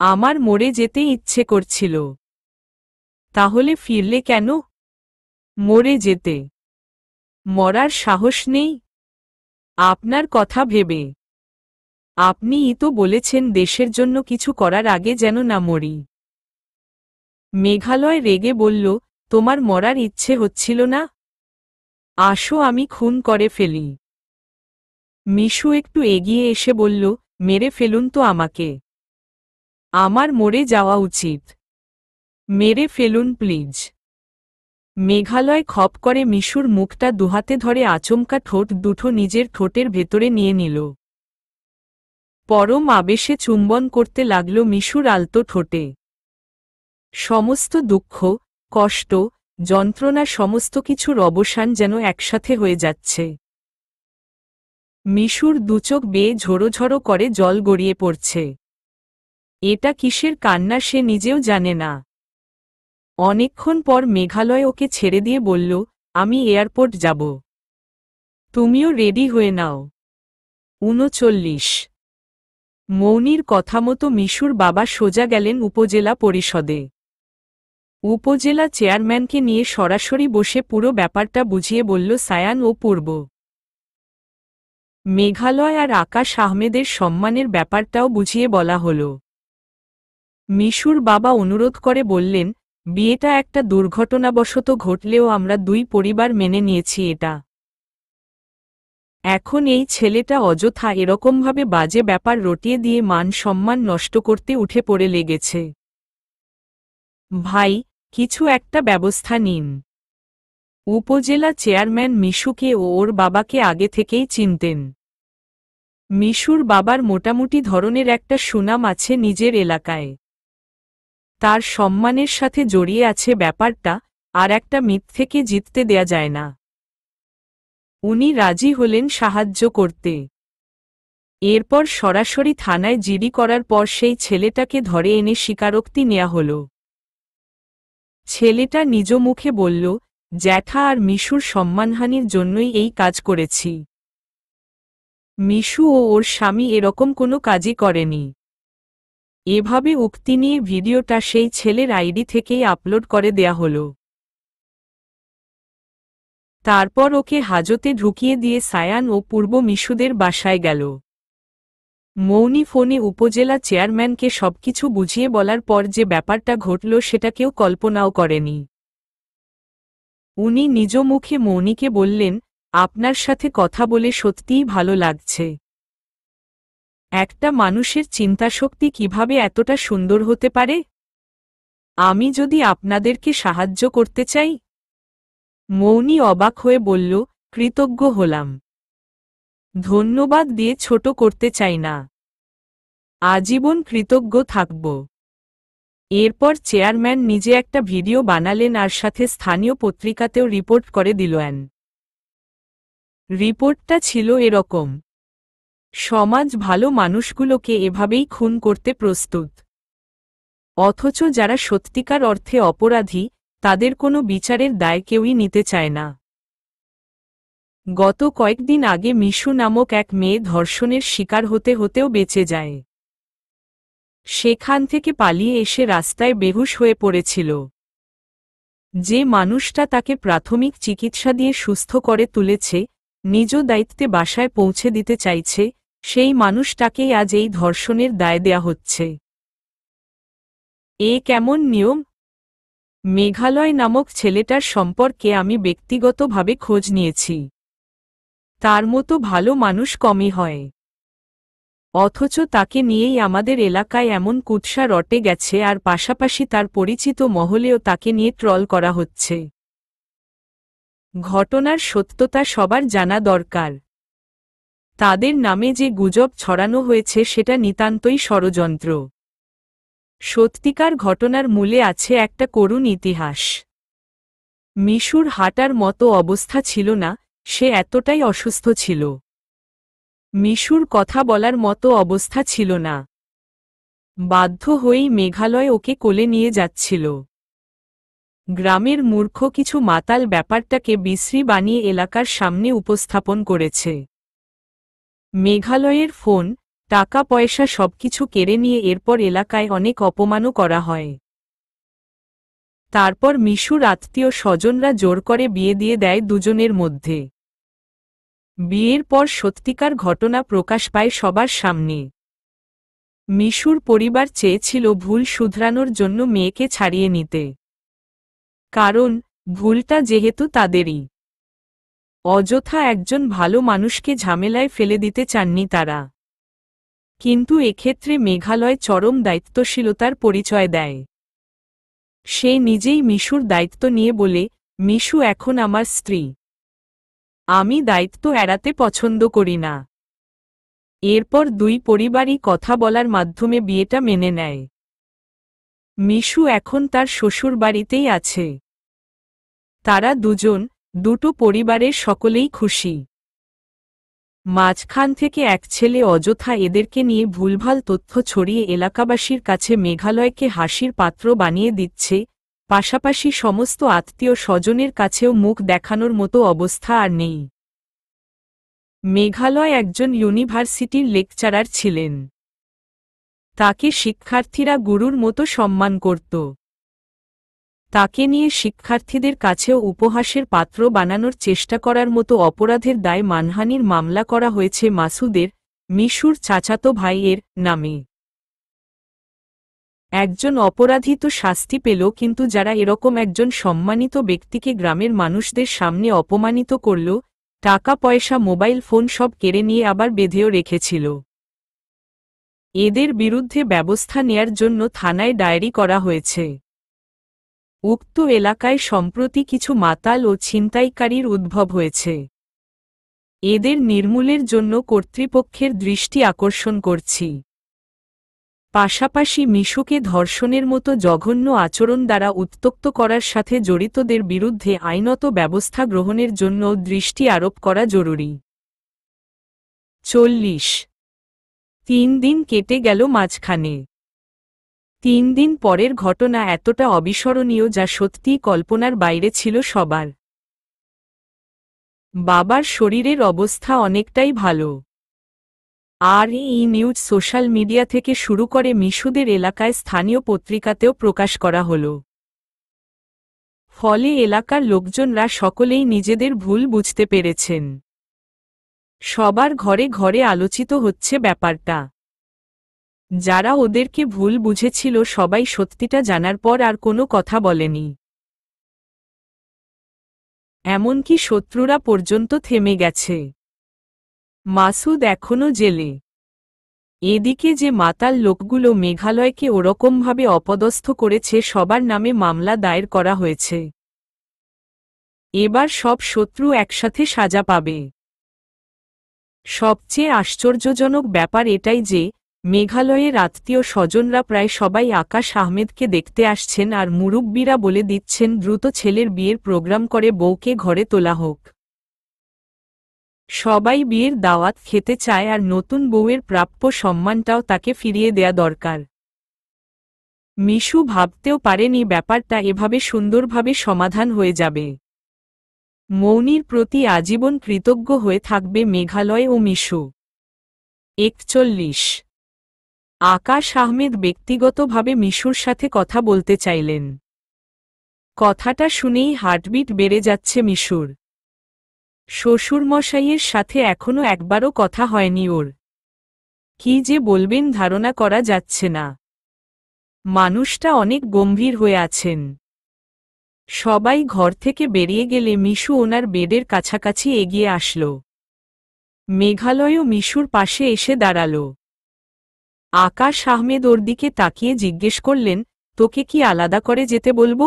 আমার মরে যেতে ইচ্ছে করছিল। তাহলে ফিরলে কেন? মরে যেতে। মরার সাহস নেই আপনার কথা ভেবে? আপনিই তো বলেছেন দেশের জন্য কিছু করার আগে যেন না মরি। মেঘালয় রেগে বলল, তোমার মরার ইচ্ছে হচ্ছিল না? আসো আমি খুন করে ফেলি। মিশু একটু এগিয়ে এসে বলল, মেরে ফেলুন তো আমাকে। আমার মরে যাওয়া উচিত। মেরে ফেলুন প্লিজ। মেঘালয় খপ করে মিশুর মুখটা দুহাতে ধরে আচমকা ঠোঁট দুটো নিজের ঠোঁটের ভেতরে নিয়ে নিল। পরম আবেশে চুম্বন করতে লাগল মিশুর আলতো ঠোঁটে। সমস্ত দুঃখ, কষ্ট, যন্ত্রণা সমস্ত কিছুর অবসান যেন একসাথে হয়ে যাচ্ছে। মিশুর দুচোখ বেয়ে ঝোড়ো করে জল গড়িয়ে পড়ছে। এটা কিসের কান্না সে নিজেও জানে না। অনেকক্ষণ পর মেঘালয় ওকে ছেড়ে দিয়ে বলল, আমি এয়ারপোর্ট যাব। তুমিও রেডি হয়ে নাও। ৩৯। মৌনির কথামতো মিশুর বাবা সোজা গেলেন উপজেলা পরিষদে। উপজেলা চেয়ারম্যানকে নিয়ে সরাসরি বসে পুরো ব্যাপারটা বুঝিয়ে বলল সায়ান ও পূর্ব। মেঘালয় আর আকাশ আহমেদের সম্মানের ব্যাপারটাও বুঝিয়ে বলা হল। মিশুর বাবা অনুরোধ করে বললেন, বিয়েটা একটা দুর্ঘটনাবশত ঘটলেও আমরা দুই পরিবার মেনে নিয়েছি এটা। এখন এই ছেলেটা অযথা এরকমভাবে বাজে ব্যাপার রটিয়ে দিয়ে মান সম্মান নষ্ট করতে উঠে পড়ে লেগেছে। ভাই, কিছু একটা ব্যবস্থা নিন। উপজেলা চেয়ারম্যান মিশুকে ও ওর বাবাকে আগে থেকেই চিনতেন। মিশুর বাবার মোটামুটি ধরনের একটা সুনাম আছে নিজের এলাকায়। তার সম্মানের সাথে জড়িয়ে আছে ব্যাপারটা, আর একটা মিথ থেকে জিততে দেয়া যায় না। উনি রাজি হলেন সাহায্য করতে। এরপর সরাসরি থানায় জিডি করার পর সেই ছেলেটাকে ধরে এনে স্বীকারোক্তি নেয়া হল। ছেলেটা নিজ মুখে বলল, জ্যাঠা আর মিশুর সম্মানহানির জন্যই এই কাজ করেছি। মিশু ও ওর স্বামী এরকম কোনো কাজই করেনি। এভাবে উক্তি নিয়ে ভিডিওটা সেই ছেলের আইডি থেকেই আপলোড করে দেয়া হল। তারপর ওকে হাজতে ঢুকিয়ে দিয়ে সায়ান ও পূর্ব মিশুদের বাসায় গেল। মৌনি ফোনে উপজেলা চেয়ারম্যানকে সবকিছু বুঝিয়ে বলার পর যে ব্যাপারটা ঘটল সেটা কেউ কল্পনাও করেনি। উনি নিজ মুখে মৌনিকে বললেন, আপনার সাথে কথা বলে সত্যিই ভালো লাগছে। একটা মানুষের চিন্তাশক্তি কিভাবে এতটা সুন্দর হতে পারে? আমি যদি আপনাদেরকে সাহায্য করতে চাই? মৌনি অবাক হয়ে বলল, কৃতজ্ঞ হলাম। ধন্যবাদ দিয়ে ছোট করতে চাই না। আজীবন কৃতজ্ঞ থাকব। এরপর চেয়ারম্যান নিজে একটা ভিডিও বানালেন আর সাথে স্থানীয় পত্রিকাতেও রিপোর্ট করে দিলেন। রিপোর্টটা ছিল এরকম, সমাজ ভালো মানুষগুলোকে এভাবেই খুন করতে প্রস্তুত। অথচ যারা সত্যিকার অর্থে অপরাধী, তাদের কোনো বিচারের দায় কেউই নিতে চায় না। গত কয়েকদিন আগে মিশু নামক এক মেয়ে ধর্ষণের শিকার হতে হতেও বেঁচে যায়। সেখান থেকে পালিয়ে এসে রাস্তায় বেহুশ হয়ে পড়েছিল। যে মানুষটা তাকে প্রাথমিক চিকিৎসা দিয়ে সুস্থ করে তুলেছে, নিজ দায়িত্বে বাসায় পৌঁছে দিতে চাইছে, সেই মানুষটাকেই আজ এই ধর্ষণের দায় দেয়া হচ্ছে। এ কেমন নিয়ম? মেঘালয় নামক ছেলেটার সম্পর্কে আমি ব্যক্তিগতভাবে খোঁজ নিয়েছি। তার মতো ভালো মানুষ কমই হয়। অথচ তাকে নিয়েই আমাদের এলাকায় এমন কুৎসা রটে গেছে আর পাশাপাশি তার পরিচিত মহলেও তাকে নিয়ে ট্রল করা হচ্ছে। ঘটনার সত্যতা সবার জানা দরকার। তাদের নামে যে গুজব ছড়ানো হয়েছে সেটা নিতান্তই ষড়যন্ত্র। সত্যিকার ঘটনার মূলে আছে একটা করুণ ইতিহাস। মিশুর হাঁটার মতো অবস্থা ছিল না, সে এতটাই অসুস্থ ছিল। মিশুর কথা বলার মতো অবস্থা ছিল না। বাধ্য হয়েই মেঘালয় ওকে কোলে নিয়ে যাচ্ছিল। গ্রামের মূর্খ কিছু মাতাল ব্যাপারটাকে বিশ্রী বানিয়ে এলাকার সামনে উপস্থাপন করেছে। মেঘালয়ের ফোন, টাকা পয়সা সবকিছু কেড়ে নিয়ে এরপর এলাকায় অনেক অপমানও করা হয়। তারপর মিশুর আত্মীয় স্বজনরা জোর করে বিয়ে দিয়ে দেয় দুজনের মধ্যে। বিয়ের পর সত্যিকার ঘটনা প্রকাশ পায় সবার সামনে। মিশুর পরিবার চেয়েছিল ভুল শুধরানোর জন্য মেয়েকে ছাড়িয়ে নিতে। কারণ ভুলটা যেহেতু তাদেরই। অযথা একজন ভালো মানুষকে ঝামেলায় ফেলে দিতে চাননি তারা। কিন্তু এক্ষেত্রে মেঘালয় চরম দায়িত্বশীলতার পরিচয় দেয়। সে নিজেই মিশুর দায়িত্ব নিয়ে বলে, মিশু এখন আমার স্ত্রী। আমি দায়িত্ব এড়াতে পছন্দ করি না। এরপর দুই পরিবারই কথা বলার মাধ্যমে বিয়েটা মেনে নেয়। মিশু এখন তার শ্বশুরবাড়িতেই আছে। তারা দুজন, দুটো পরিবারের সকলেই খুশি। মাঝখান থেকে এক ছেলে অযথা এদেরকে নিয়ে ভুলভাল তথ্য ছড়িয়ে এলাকাবাসীর কাছে মেঘালয়কে হাসির পাত্র বানিয়ে দিচ্ছে, পাশাপাশি সমস্ত আত্মীয় স্বজনের কাছেও মুখ দেখানোর মতো অবস্থা আর নেই। মেঘালয় একজন ইউনিভার্সিটির লেকচারার ছিলেন। তাকে শিক্ষার্থীরা গুরুর মতো সম্মান করত। তাকে নিয়ে শিক্ষার্থীদের কাছেও উপহাসের পাত্র বানানোর চেষ্টা করার মতো অপরাধের দায়ে মানহানির মামলা করা হয়েছে মাসুদের, মিশুর চাচাতো ভাইয়ের, নামে। একজন অপরাধী তো শাস্তি পেল, কিন্তু যারা এরকম একজন সম্মানিত ব্যক্তিকে গ্রামের মানুষদের সামনে অপমানিত করল, টাকা পয়সা মোবাইল ফোন সব কেড়ে নিয়ে আবার বেঁধেও রেখেছিল, এদের বিরুদ্ধে ব্যবস্থা নেয়ার জন্য থানায় ডায়েরি করা হয়েছে। উক্ত এলাকায় সম্প্রতি কিছু মাতাল ও ছিনতাইকারীর উদ্ভব হয়েছে। এদের নির্মূলের জন্য কর্তৃপক্ষের দৃষ্টি আকর্ষণ করছি। পাশাপাশি মিশুকে ধর্ষণের মতো জঘন্য আচরণ দ্বারা উত্ত্যক্ত করার সাথে জড়িতদের বিরুদ্ধে আইনত ব্যবস্থা গ্রহণের জন্য দৃষ্টি আরোপ করা জরুরি। 40 3 দিন কেটে গেল মাঝখানে। 3 দিন পরের ঘটনা এতটা অবিস্মরণীয় যা সত্যিই কল্পনার বাইরে ছিল সবার। বাবার শরীরের অবস্থা অনেকটাই ভালো। আর এই নিউজ সোশ্যাল মিডিয়া থেকে শুরু করে মিশুদের এলাকায় স্থানীয় পত্রিকাতেও প্রকাশ করা হলো। ফলে এলাকার লোকজনরা সকলেই নিজেদের ভুল বুঝতে পেরেছেন। সবার ঘরে ঘরে আলোচিত হচ্ছে ব্যাপারটা। যারা ওদেরকে ভুল বুঝেছিল সবাই সত্যিটা জানার পর আর কোনো কথা বলেনি। এমনকি শত্রুরা পর্যন্ত থেমে গেছে। মাসুদ এখনো জেলে। এদিকে যে মাতাল লোকগুলো মেঘালয়কে ওরকমভাবে অপদস্থ করেছে সবার নামে মামলা দায়ের করা হয়েছে। এবার সব শত্রু একসাথে সাজা পাবে। সবচেয়ে আশ্চর্যজনক ব্যাপার এটাই যে মেঘালয়ের আত্মীয় স্বজনরা প্রায় সবাই আকাশ আহমেদকে দেখতে আসছেন আর মুরব্বিরা বলে দিচ্ছেন দ্রুত ছেলের বিয়ের প্রোগ্রাম করে বউকে ঘরে তোলা হোক। সবাই বিয়ের দাওয়াত খেতে চায় আর নতুন বউয়ের প্রাপ্য সম্মানটাও তাকে ফিরিয়ে দেয়া দরকার। মিশু ভাবতেও পারেনি ব্যাপারটা এভাবে সুন্দরভাবে সমাধান হয়ে যাবে। মৌনির প্রতি আজীবন কৃতজ্ঞ হয়ে থাকবে মেঘালয় ও মিশু। 41 আকাশ আহমেদ ব্যক্তিগতভাবে মিশুর সাথে কথা বলতে চাইলেন। কথাটা শুনেই হার্টবিট বেড়ে যাচ্ছে মিশুর। শ্বশুরমশাইয়ের সাথে এখনো একবারও কথা হয়নি ওর। কি যে বলবেন ধারণা করা যাচ্ছে না। মানুষটা অনেক গম্ভীর হয়ে আছেন। সবাই ঘর থেকে বেরিয়ে গেলে মিশু ওনার বেডের কাছাকাছি এগিয়ে আসল। মেঘালয়ও মিশুর পাশে এসে দাঁড়াল। আকাশ আহমেদ ওর দিকে তাকিয়ে জিজ্ঞেস করলেন, তোকে কি আলাদা করে যেতে বলবো?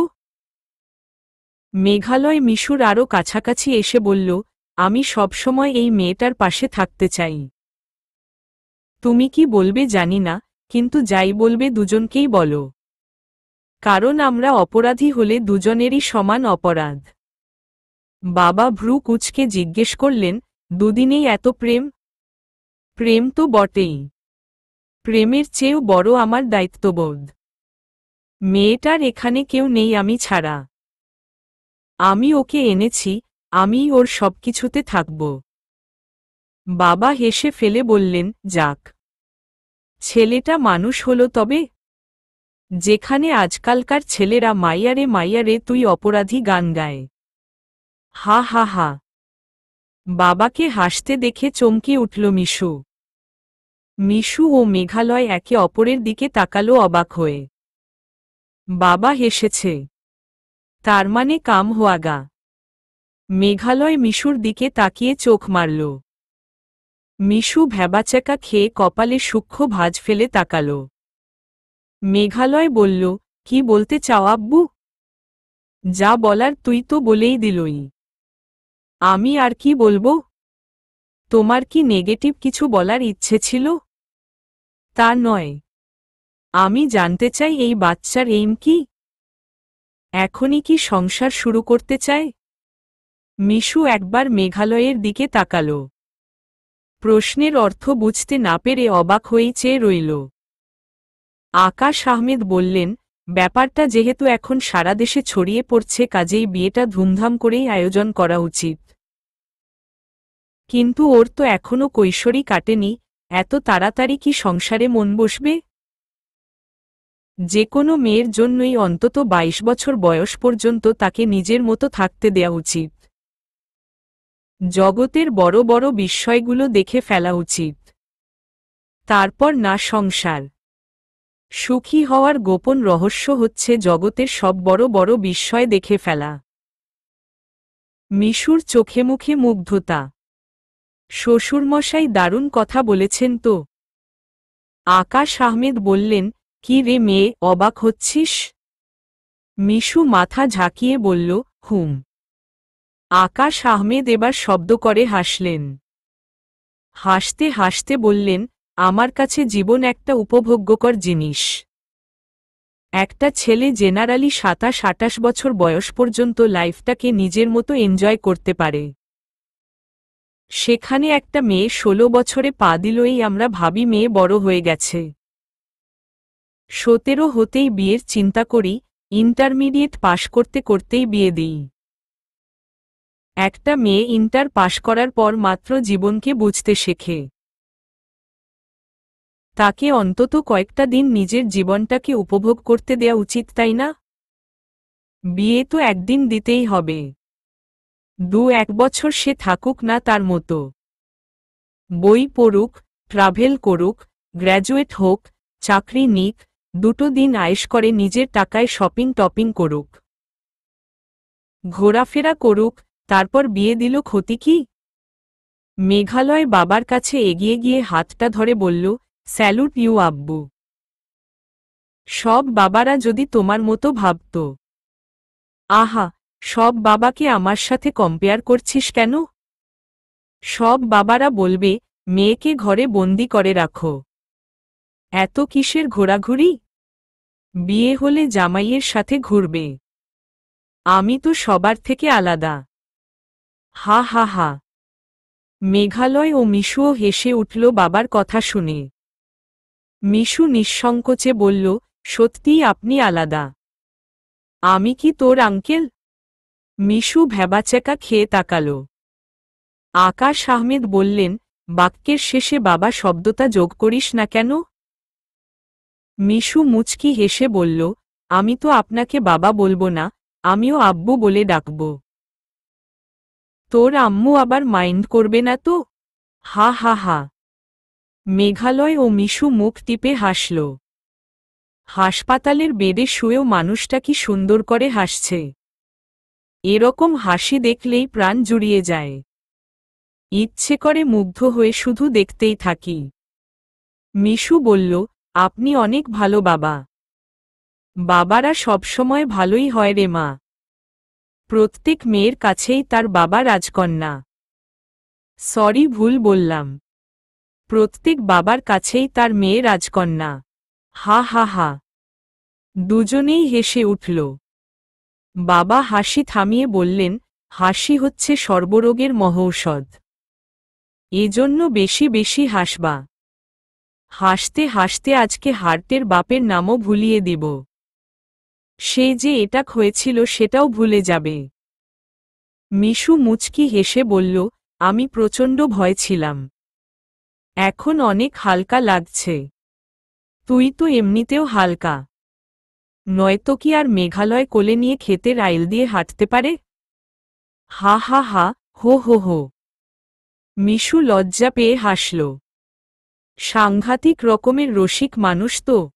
মেঘালয় মিশুর আরও কাছাকাছি এসে বলল, আমি সবসময় এই মেয়েটার পাশে থাকতে চাই। তুমি কি বলবে জানি না, কিন্তু যাই বলবে দুজনকেই বলো। কারণ আমরা অপরাধী হলে দুজনেরই সমান অপরাধ। বাবা ভ্রু কুঁচকে জিজ্ঞেস করলেন, দুদিনেই এত প্রেম? প্রেম তো বটেই, প্রেমের চেয়েও বড় আমার দায়িত্ববোধ। মেয়েটার এখানে কেউ নেই আমি ছাড়া। আমি ওকে এনেছি, আমিই ওর সবকিছুতে থাকব। বাবা হেসে ফেলে বললেন, যাক, ছেলেটা মানুষ হলো তবে। যেখানে আজকালকার ছেলেরা মাইয়ারে মাইয়ারে তুই অপরাধী গান গায়। হা হা হা। বাবাকে হাসতে দেখে চমকে উঠল মিশু। মিশু ও মেঘালয় একে অপরের দিকে তাকালো অবাক হয়ে। বাবা হেসেছে, তার মানে কাম হোয়াগা। মেঘালয় মিশুর দিকে তাকিয়ে চোখ মারল। মিশু ভ্যাবাচ্যাকা খেয়ে কপালে সূক্ষ্ম ভাঁজ ফেলে তাকাল। মেঘালয় বলল, কি বলতে চাও আব্বু? যা বলার তুই তো বলেই দিলই। আমি আর কি বলবো? তোমার কি নেগেটিভ কিছু বলার ইচ্ছে ছিল? তা নয়, আমি জানতে চাই এই বাচ্চার এইম কি? এখনই কি সংসার শুরু করতে চায়? মিশু একবার মেঘালয়ের দিকে তাকাল। প্রশ্নের অর্থ বুঝতে না পেরে অবাক হয়েই চেয়ে রইল। আকাশ আহমেদ বললেন, ব্যাপারটা যেহেতু এখন সারা দেশে ছড়িয়ে পড়ছে কাজেই বিয়েটা ধুমধাম করেই আয়োজন করা উচিত। কিন্তু ওর তো এখনও কৈশোরই কাটেনি, এত তাড়াতাড়ি কি সংসারে মন বসবে? যে কোনো মেয়ের জন্যই অন্তত 22 বছর বয়স পর্যন্ত তাকে নিজের মতো থাকতে দেয়া উচিত। জগতের বড় বড় বিস্ময়গুলো দেখে ফেলা উচিত। তারপর না সংসার। সুখী হওয়ার গোপন রহস্য হচ্ছে জগতের সব বড় বড় বিস্ময় দেখে ফেলা। মিশুর চোখে মুখে মুগ্ধতা। শ্বশুরমশাই দারুণ কথা বলেছেন তো। আকাশ আহমেদ বললেন, কি রে মেয়ে, অবাক হচ্ছিস? মিশু মাথা ঝাঁকিয়ে বলল, হুম। আকাশ আহমেদ এবার শব্দ করে হাসলেন। হাসতে হাসতে বললেন, আমার কাছে জীবন একটা উপভোগ্যকর জিনিস। একটা ছেলে জেনারেলি 27-28 বছর বয়স পর্যন্ত লাইফটাকে নিজের মতো এনজয় করতে পারে। সেখানে একটা মেয়ে 16 বছরে পা দিলই আমরা ভাবি মেয়ে বড় হয়ে গেছে। 17 হতেই বিয়ের চিন্তা করি, ইন্টারমিডিয়েট পাশ করতে করতেই বিয়ে দিই। একটা মেয়ে ইন্টার পাশ করার পর মাত্র জীবনকে বুঝতে শেখে। তাকে অন্তত কয়েকটা দিন নিজের জীবনটাকে উপভোগ করতে দেয়া উচিত, তাই না? বিয়ে তো একদিন দিতেই হবে। 2-1 বছর সে থাকুক না তার মতো। বই পড়ুক, ট্রাভেল করুক, গ্র্যাজুয়েট হোক, চাকরি নিক, 2 দিন আয়েশ করে নিজের টাকায় শপিং টপিং করুক, ঘোরাফেরা করুক, তারপর বিয়ে দিল ক্ষতি কি? মেঘালয় বাবার কাছে এগিয়ে গিয়ে হাতটা ধরে বলল, স্যালুট ইউ আব্বু। সব বাবারা যদি তোমার মতো ভাবত। আহা, সব বাবাকে আমার সাথে কম্পেয়ার করছিস কেন? সব বাবারা বলবে, মেয়েকে ঘরে বন্দি করে রাখো। এত কিসের ঘোরাঘুরি? বিয়ে হলে জামাইয়ের সাথে ঘুরবে। আমি তো সবার থেকে আলাদা। হা হা হা। মেঘালয় ও মিশুও হেসে উঠল বাবার কথা শুনে। মিশু নিঃসংকোচে বলল, সত্যিই আপনি আলাদা। আমি কি তোর আঙ্কেল? মিশু ভ্যাবাচ্যাকা খেয়ে তাকাল। আকাশ আহমেদ বললেন, বাক্যের শেষে বাবা শব্দটা যোগ করিস না কেন? মিশু মুচকি হেসে বলল, আমি তো আপনাকে বাবা বলবো না, আমিও আব্বু বলে ডাকব। তোর আম্মু আবার মাইন্ড করবে না তো? হা হা হা। মেঘালয় ও মিশু মুখ টিপে হাসল। হাসপাতালের বেডে শুয়েও মানুষটা কি সুন্দর করে হাসছে। এরকম হাসি দেখলেই প্রাণ জুড়িয়ে যায়। ইচ্ছে করে মুগ্ধ হয়ে শুধু দেখতেই থাকি। মিশু বলল, আপনি অনেক ভালো বাবা। বাবারা সবসময় ভালোই হয় রে মা। প্রত্যেক মেয়ের কাছেই তার বাবা রাজকন্যা। সরি, ভুল বললাম। প্রত্যেক বাবার কাছেই তার মেয়ে রাজকন্যা। হা হা হা। দুজনেই হেসে উঠল। বাবা হাসি থামিয়ে বললেন, হাসি হচ্ছে সর্বরোগের মহৌষধ। এজন্য বেশি বেশি হাসবা। হাসতে হাসতে আজকে হার্টের বাপের নামও ভুলিয়ে দিব। সে যে এটা হয়েছিল সেটাও ভুলে যাবে। মিশু মুচকি হেসে বলল, আমি প্রচণ্ড ভয় ছিলাম। এখন অনেক হালকা লাগছে। তুই তো এমনিতেও হালকা। নয়তো কি আর মেঘালয় কোলে নিয়ে ক্ষেতের আইল দিয়ে হাঁটতে পারে? হা হা হা, হো হো হো। মিশু লজ্জা পেয়ে হাসল। সাংঘাতিক রকমের রসিক মানুষ তো।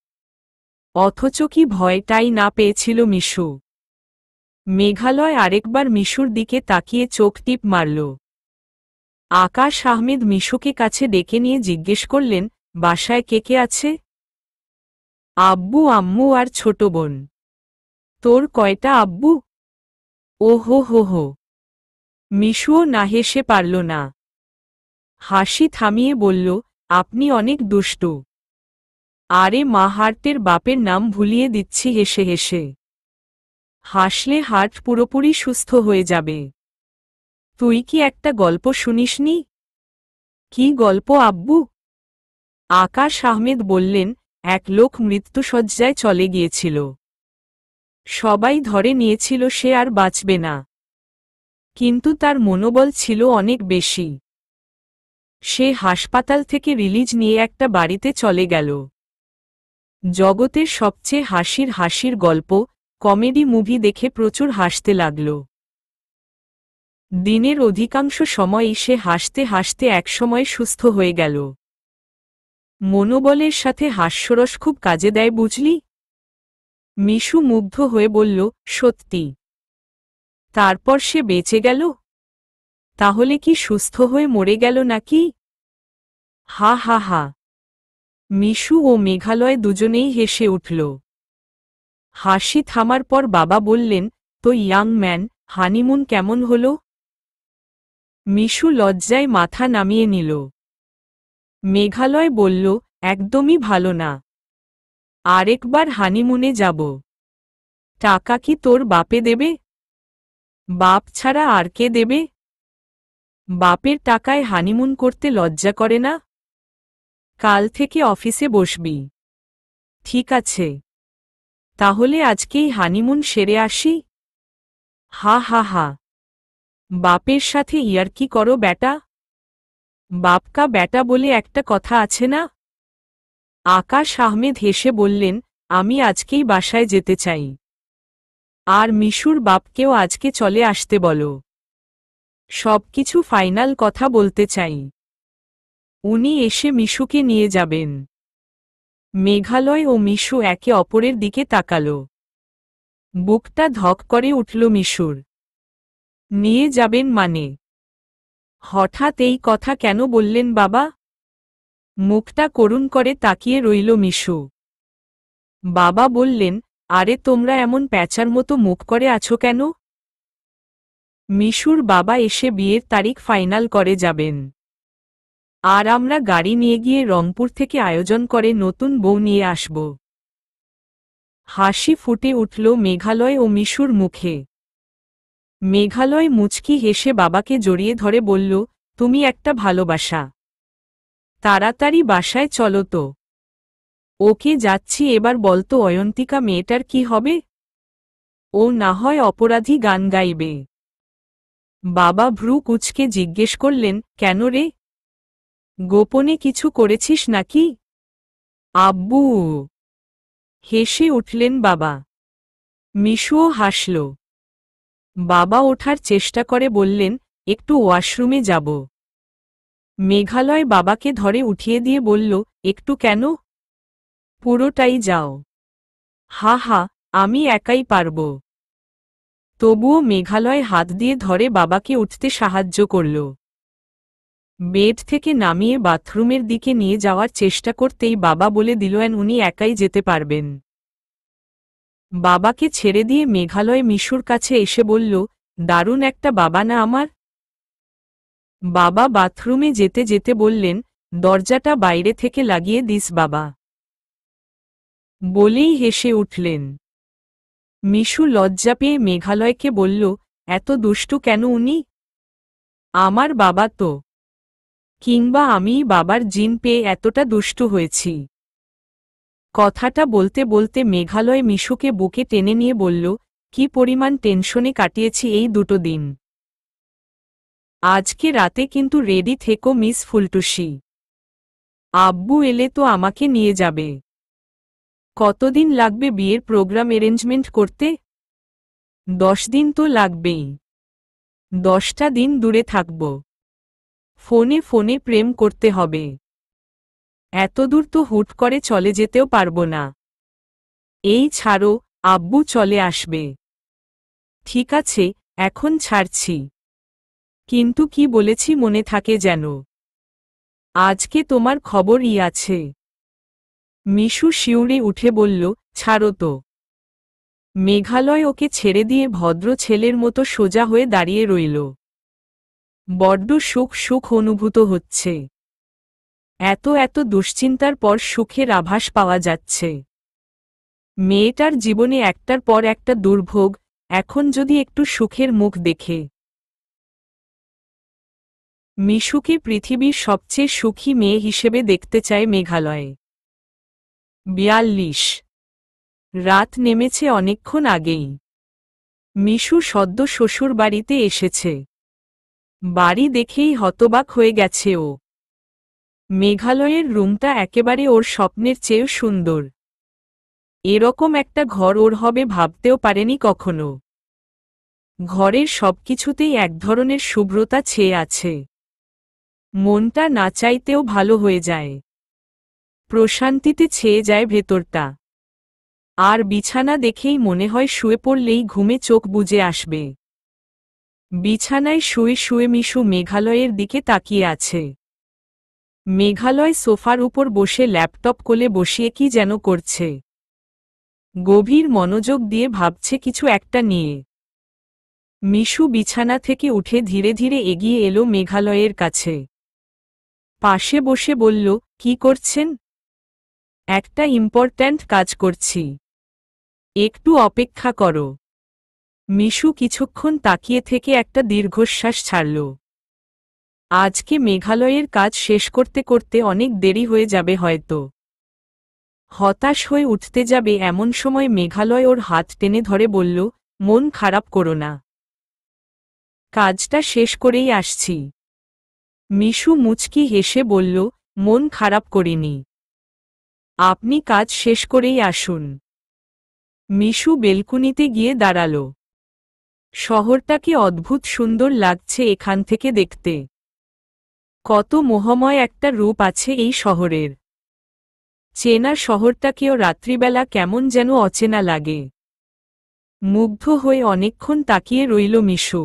অথচ কি ভয়টাই না পেয়েছিল মিশু। মেঘালয় আরেকবার মিশুর দিকে তাকিয়ে চোখ টিপ মারল। আকাশ আহমেদ মিশুকে কাছে ডেকে নিয়ে জিজ্ঞেস করলেন, বাসায় কে কে আছে? আব্বু, আম্মু আর ছোট বোন। তোর কয়টা আব্বু? ও হো হো হো। মিশুও না হেসে পারল না। হাসি থামিয়ে বলল, আপনি অনেক দুষ্টু। আরে মা, হার্টের বাপের নাম ভুলিয়ে দিচ্ছি হেসে হেসে। হাসলে হার্ট পুরোপুরি সুস্থ হয়ে যাবে। তুই কি একটা গল্প শুনিসনি? কি গল্প আব্বু? আকাশ আহমেদ বললেন, এক লোক মৃত্যুশয্যায় চলে গিয়েছিল। সবাই ধরে নিয়েছিল সে আর বাঁচবে না। কিন্তু তার মনোবল ছিল অনেক বেশি। সে হাসপাতাল থেকে রিলিজ নিয়ে একটা বাড়িতে চলে গেল। জগতের সবচেয়ে হাসির গল্প, কমেডি মুভি দেখে প্রচুর হাসতে লাগল। দিনের অধিকাংশ সময়ই সে হাসতে হাসতে একসময় সুস্থ হয়ে গেল। মনোবলের সাথে হাস্যরস খুব কাজে দেয় বুঝলি? মিশু মুগ্ধ হয়ে বলল, সত্যি? তারপর সে বেঁচে গেল? তাহলে কি সুস্থ হয়ে মরে গেল নাকি? হা হা হা। মিশু ও মেঘালয় দুজনেই হেসে উঠল। হাসি থামার পর বাবা বললেন, তো ইয়াং ম্যান, হানিমুন কেমন হল? মিশু লজ্জায় মাথা নামিয়ে নিল। মেঘালয় বলল, একদমই ভালো না। আরেকবার হানিমুনে যাব। টাকা কি তোর বাপে দেবে? বাপ ছাড়া আর কে দেবে? বাপের টাকায় হানিমুন করতে লজ্জা করে না? কাল থেকে অফিসে বসবি। ঠিক আছে। তাহলে আজকেই হানিমুন সেরে আসি? হা হা হা। বাপের সাথে ইয়ার্কি করো ব্যাটা? বাপকা ব্যাটা বলে একটা কথা আছে না? আকাশ আহমেদ হেসে বললেন, আমি আজকেই বাসায় যেতে চাই। আর মিশুর বাপকেও আজকে চলে আসতে বলো। সবকিছু ফাইনাল কথা বলতে চাই। উনি এসে মিশুকে নিয়ে যাবেন। মেঘালয় ও মিশু একে অপরের দিকে তাকাল। বুকটা ধক করে উঠল মিশুর। নিয়ে যাবেন মানে? হঠাৎ এই কথা কেন বললেন বাবা? মুখটা করুণ করে তাকিয়ে রইল মিশু। বাবা বললেন, আরে তোমরা এমন প্যাঁচার মতো মুখ করে আছো কেন? মিশুর বাবা এসে বিয়ের তারিখ ফাইনাল করে যাবেন। আর আমরা গাড়ি নিয়ে গিয়ে রংপুর থেকে আয়োজন করে নতুন বউ নিয়ে আসব। হাসি ফুটে উঠল মেঘালয় ও মিশুর মুখে। মেঘালয় মুচকি হেসে বাবাকে জড়িয়ে ধরে বলল, তুমি একটা ভালোবাসা। তাড়াতাড়ি বাসায় চলো তো। ওকে যাচ্ছি, এবার বলতো অয়ন্তিকা মেয়েটার কি হবে? ও না হয় অপরাধী গান গাইবে। বাবা ভ্রু কুঁচকে জিজ্ঞেস করলেন, কেন রে? গোপনে কিছু করেছিস নাকি? আব্বু। হেসে উঠলেন বাবা। মিশুও হাসল। বাবা ওঠার চেষ্টা করে বললেন, একটু ওয়াশরুমে যাব। মেঘালয় বাবাকে ধরে উঠিয়ে দিয়ে বলল, একটু কেন? পুরোটাই যাও। হা হা, আমি একাই পারব। তবুও মেঘালয় হাত দিয়ে ধরে বাবাকে উঠতে সাহায্য করল। বেড থেকে নামিয়ে বাথরুমের দিকে নিয়ে যাওয়ার চেষ্টা করতেই বাবা বলে দিলেন উনি একাই যেতে পারবেন। বাবাকে ছেড়ে দিয়ে মেঘালয় মিশুর কাছে এসে বলল, দারুণ একটা বাবা না আমার। বাবা বাথরুমে যেতে যেতে বললেন, দরজাটা বাইরে থেকে লাগিয়ে দিস বাবা। বলেই হেসে উঠলেন। মিশু লজ্জা পেয়ে মেঘালয়কে বলল, এত দুষ্টু কেন উনি? আমার বাবা তো। কিংবা আমিই বাবার জিন পেয়ে এতটা দুষ্টু হয়েছি। কথাটা বলতে বলতে মেঘালয় মিশুকে বুকে টেনে নিয়ে বলল, কি পরিমাণ টেনশনে কাটিয়েছি এই দুটো দিন। আজকে রাতে কিন্তু রেডি থেকো মিস ফুলটুসি। আব্বু এলে তো আমাকে নিয়ে যাবে। কতদিন লাগবে বিয়ের প্রোগ্রাম অ্যারেঞ্জমেন্ট করতে? 10 দিন তো লাগবেই। 10টা দিন দূরে থাকব। ফোনে ফোনে প্রেম করতে হবে। এতদূর তো হুট করে চলে যেতেও পারবো না। এই ছাড়ো, আব্বু চলে আসবে। ঠিক আছে, এখন ছাড়ছি। কিন্তু কি বলেছি মনে থাকে যেন। আজকে তোমার খবরই আছে। মিশু শিউরে উঠে বলল, ছাড়ো তো। মেঘালয় ওকে ছেড়ে দিয়ে ভদ্র ছেলের মতো সোজা হয়ে দাঁড়িয়ে রইল। বড্ড সুখ সুখ অনুভূত হচ্ছে। এত এত দুশ্চিন্তার পর সুখের আভাস পাওয়া যাচ্ছে। মেয়েটার জীবনে একটার পর একটা দুর্ভোগ, এখন যদি একটু সুখের মুখ দেখে। মিশুকে পৃথিবীর সবচেয়ে সুখী মেয়ে হিসেবে দেখতে চায় মেঘালয়। 42 রাত নেমেছে অনেকক্ষণ আগেই। মিশু সদ্য শ্বশুর বাড়িতে এসেছে। বাড়ি দেখেই হতবাক হয়ে গেছে ও। মেঘালয়ের রুমটা একেবারে ওর স্বপ্নের চেয়েও সুন্দর। এরকম একটা ঘর ওর হবে ভাবতেও পারেনি কখনো। ঘরের সবকিছুতেই এক ধরনের শুভ্রতা ছেয়ে আছে। মনটা না চাইতেও ভালো হয়ে যায়। প্রশান্তিতে ছেয়ে যায় ভেতরটা। আর বিছানা দেখেই মনে হয় শুয়ে পড়লেই ঘুমে চোখ বুজে আসবে। বিছানায় শুয়ে শুয়ে মিশু মেঘালয়ের দিকে তাকিয়ে আছে। মেঘালয় সোফার উপর বসে ল্যাপটপ কোলে বসিয়ে কি যেন করছে। গভীর মনোযোগ দিয়ে ভাবছে কিছু একটা নিয়ে। মিশু বিছানা থেকে উঠে ধীরে ধীরে এগিয়ে এলো মেঘালয়ের কাছে। পাশে বসে বলল, কি করছেন? একটা ইম্পর্ট্যান্ট কাজ করছি। একটু অপেক্ষা করো। মিশু কিছুক্ষণ তাকিয়ে থেকে একটা দীর্ঘশ্বাস ছাড়ল। আজকে মেঘালয়ের কাজ শেষ করতে করতে অনেক দেরি হয়ে যাবে হয়তো। হতাশ হয়ে উঠতে যাবে এমন সময় মেঘালয় ওর হাত টেনে ধরে বলল, মন খারাপ করো না। কাজটা শেষ করেই আসছি। মিশু মুচকি হেসে বলল, মন খারাপ করিনি। আপনি কাজ শেষ করেই আসুন। মিশু বেলকুনিতে গিয়ে দাঁড়াল। শহরটাকে অদ্ভুত সুন্দর লাগছে এখান থেকে দেখতে। কত মোহময় একটা রূপ আছে এই শহরের। চেনা শহরটাকেও রাত্রিবেলা কেমন যেন অচেনা লাগে। মুগ্ধ হয়ে অনেকক্ষণ তাকিয়ে রইল মিশু।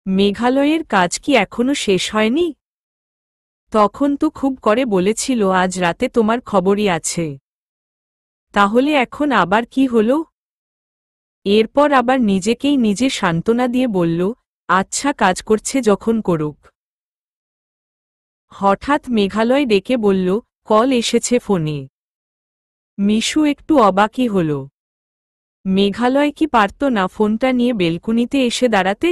মেঘালয়ের কাজ কি এখনো শেষ হয়নি? তখন তো খুব করে বলেছিল আজ রাতে তোমার খবরই আছে। তাহলে এখন আবার কি হলো? এরপর আবার নিজেকেই নিজে সান্ত্বনা দিয়ে বলল, আচ্ছা কাজ করছে যখন করুক। হঠাৎ মেঘালয় ডেকে বলল, কল এসেছে ফোনে। মিশু একটু অবাকই হল। মেঘালয় কি পারত না ফোনটা নিয়ে বেলকুনিতে এসে দাঁড়াতে?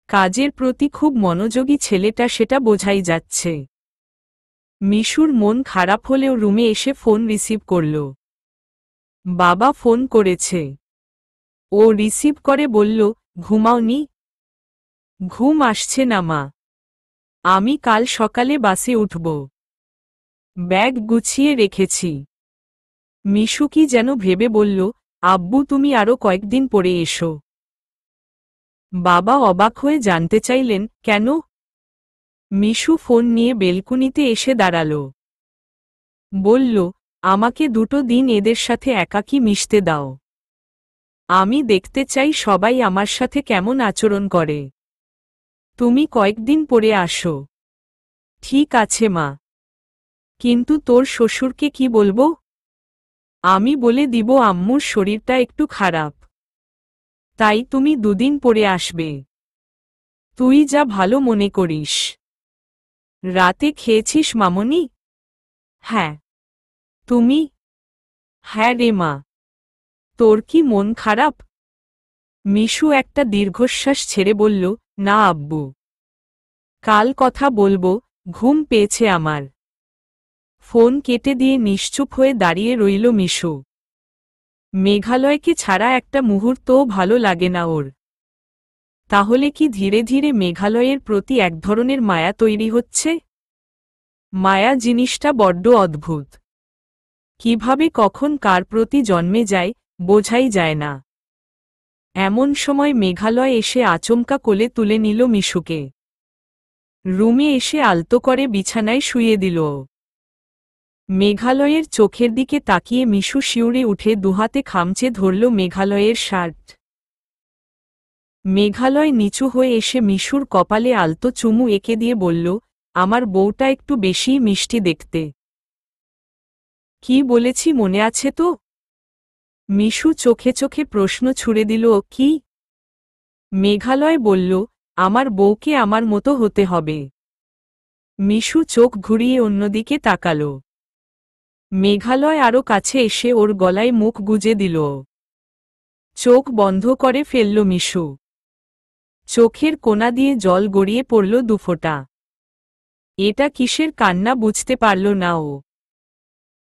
কাজের প্রতি খুব মনোযোগী ছেলেটা সেটা বোঝাই যাচ্ছে। মিশুর মন খারাপ হলেও রুমে এসে ফোন রিসিভ করল। বাবা ফোন করেছে। ও রিসিভ করে বলল, ঘুমাওনি? ঘুম আসছে না মা। আমি কাল সকালে বাসে উঠব। ব্যাগ গুছিয়ে রেখেছি। মিশু কি যেন ভেবে বলল, আব্বু তুমি আরো কয়েকদিন পরে এসো। বাবা অবাক হয়ে জানতে চাইলেন, কেন? মিশু ফোন নিয়ে বেলকুনিতে এসে দাঁড়াল। বলল, আমাকে 2 দিন এদের সাথে একাকী মিশতে দাও। আমি দেখতে চাই সবাই আমার সাথে কেমন আচরণ করে। তুমি কয়েকদিন পরে আসো। ঠিক আছে মা। কিন্তু তোর শ্বশুরকে কি বলবো? আমি বলে দিব আম্মুর শরীরটা একটু খারাপ। তাই তুমি দুদিন পরে আসবে। তুই যা ভালো মনে করিস। রাতে খেয়েছিস মামনি? হ্যাঁ। তুমি? হ্যাঁ রে মা। তোর কি মন খারাপ? মিশু একটা দীর্ঘশ্বাস ছেড়ে বলল, না আব্বু। কাল কথা বলবো, ঘুম পেয়েছে আমার। ফোন কেটে দিয়ে নিশ্চুপ হয়ে দাঁড়িয়ে রইল মিশু। মেঘালয়কে ছাড়া একটা মুহূর্তও ভালো লাগে না ওর। তাহলে কি ধীরে ধীরে মেঘালয়ের প্রতি এক ধরনের মায়া তৈরি হচ্ছে? মায়া জিনিসটা বড্ড অদ্ভুত। কিভাবে কখন কার প্রতি জন্মে যায়, বোঝাই যায় না। এমন সময় মেঘালয় এসে আচমকা কোলে তুলে নিল মিশুকে। রুমে এসে আলতো করে বিছানায় শুইয়ে দিল। মেঘালয়ের চোখের দিকে তাকিয়ে মিশু শিউরে উঠে দুহাতে খামচে ধরল মেঘালয়ের শার্ট। মেঘালয় নিচু হয়ে এসে মিশুর কপালে আলতো চুমু এঁকে দিয়ে বলল, আমার বউটা একটু বেশিই মিষ্টি দেখতে। কি বলেছি মনে আছে তো? মিশু চোখে চোখে প্রশ্ন ছুড়ে দিল, কি? মেঘালয় বলল, আমার বউকে আমার মতো হতে হবে। মিশু চোখ ঘুরিয়ে অন্যদিকে তাকাল। মেঘালয় আরও কাছে এসে ওর গলায় মুখ গুজে দিল। চোখ বন্ধ করে ফেলল মিশু। চোখের কোণা দিয়ে জল গড়িয়ে পড়ল দুফোঁটা। এটা কিসের কান্না বুঝতে পারল না ও।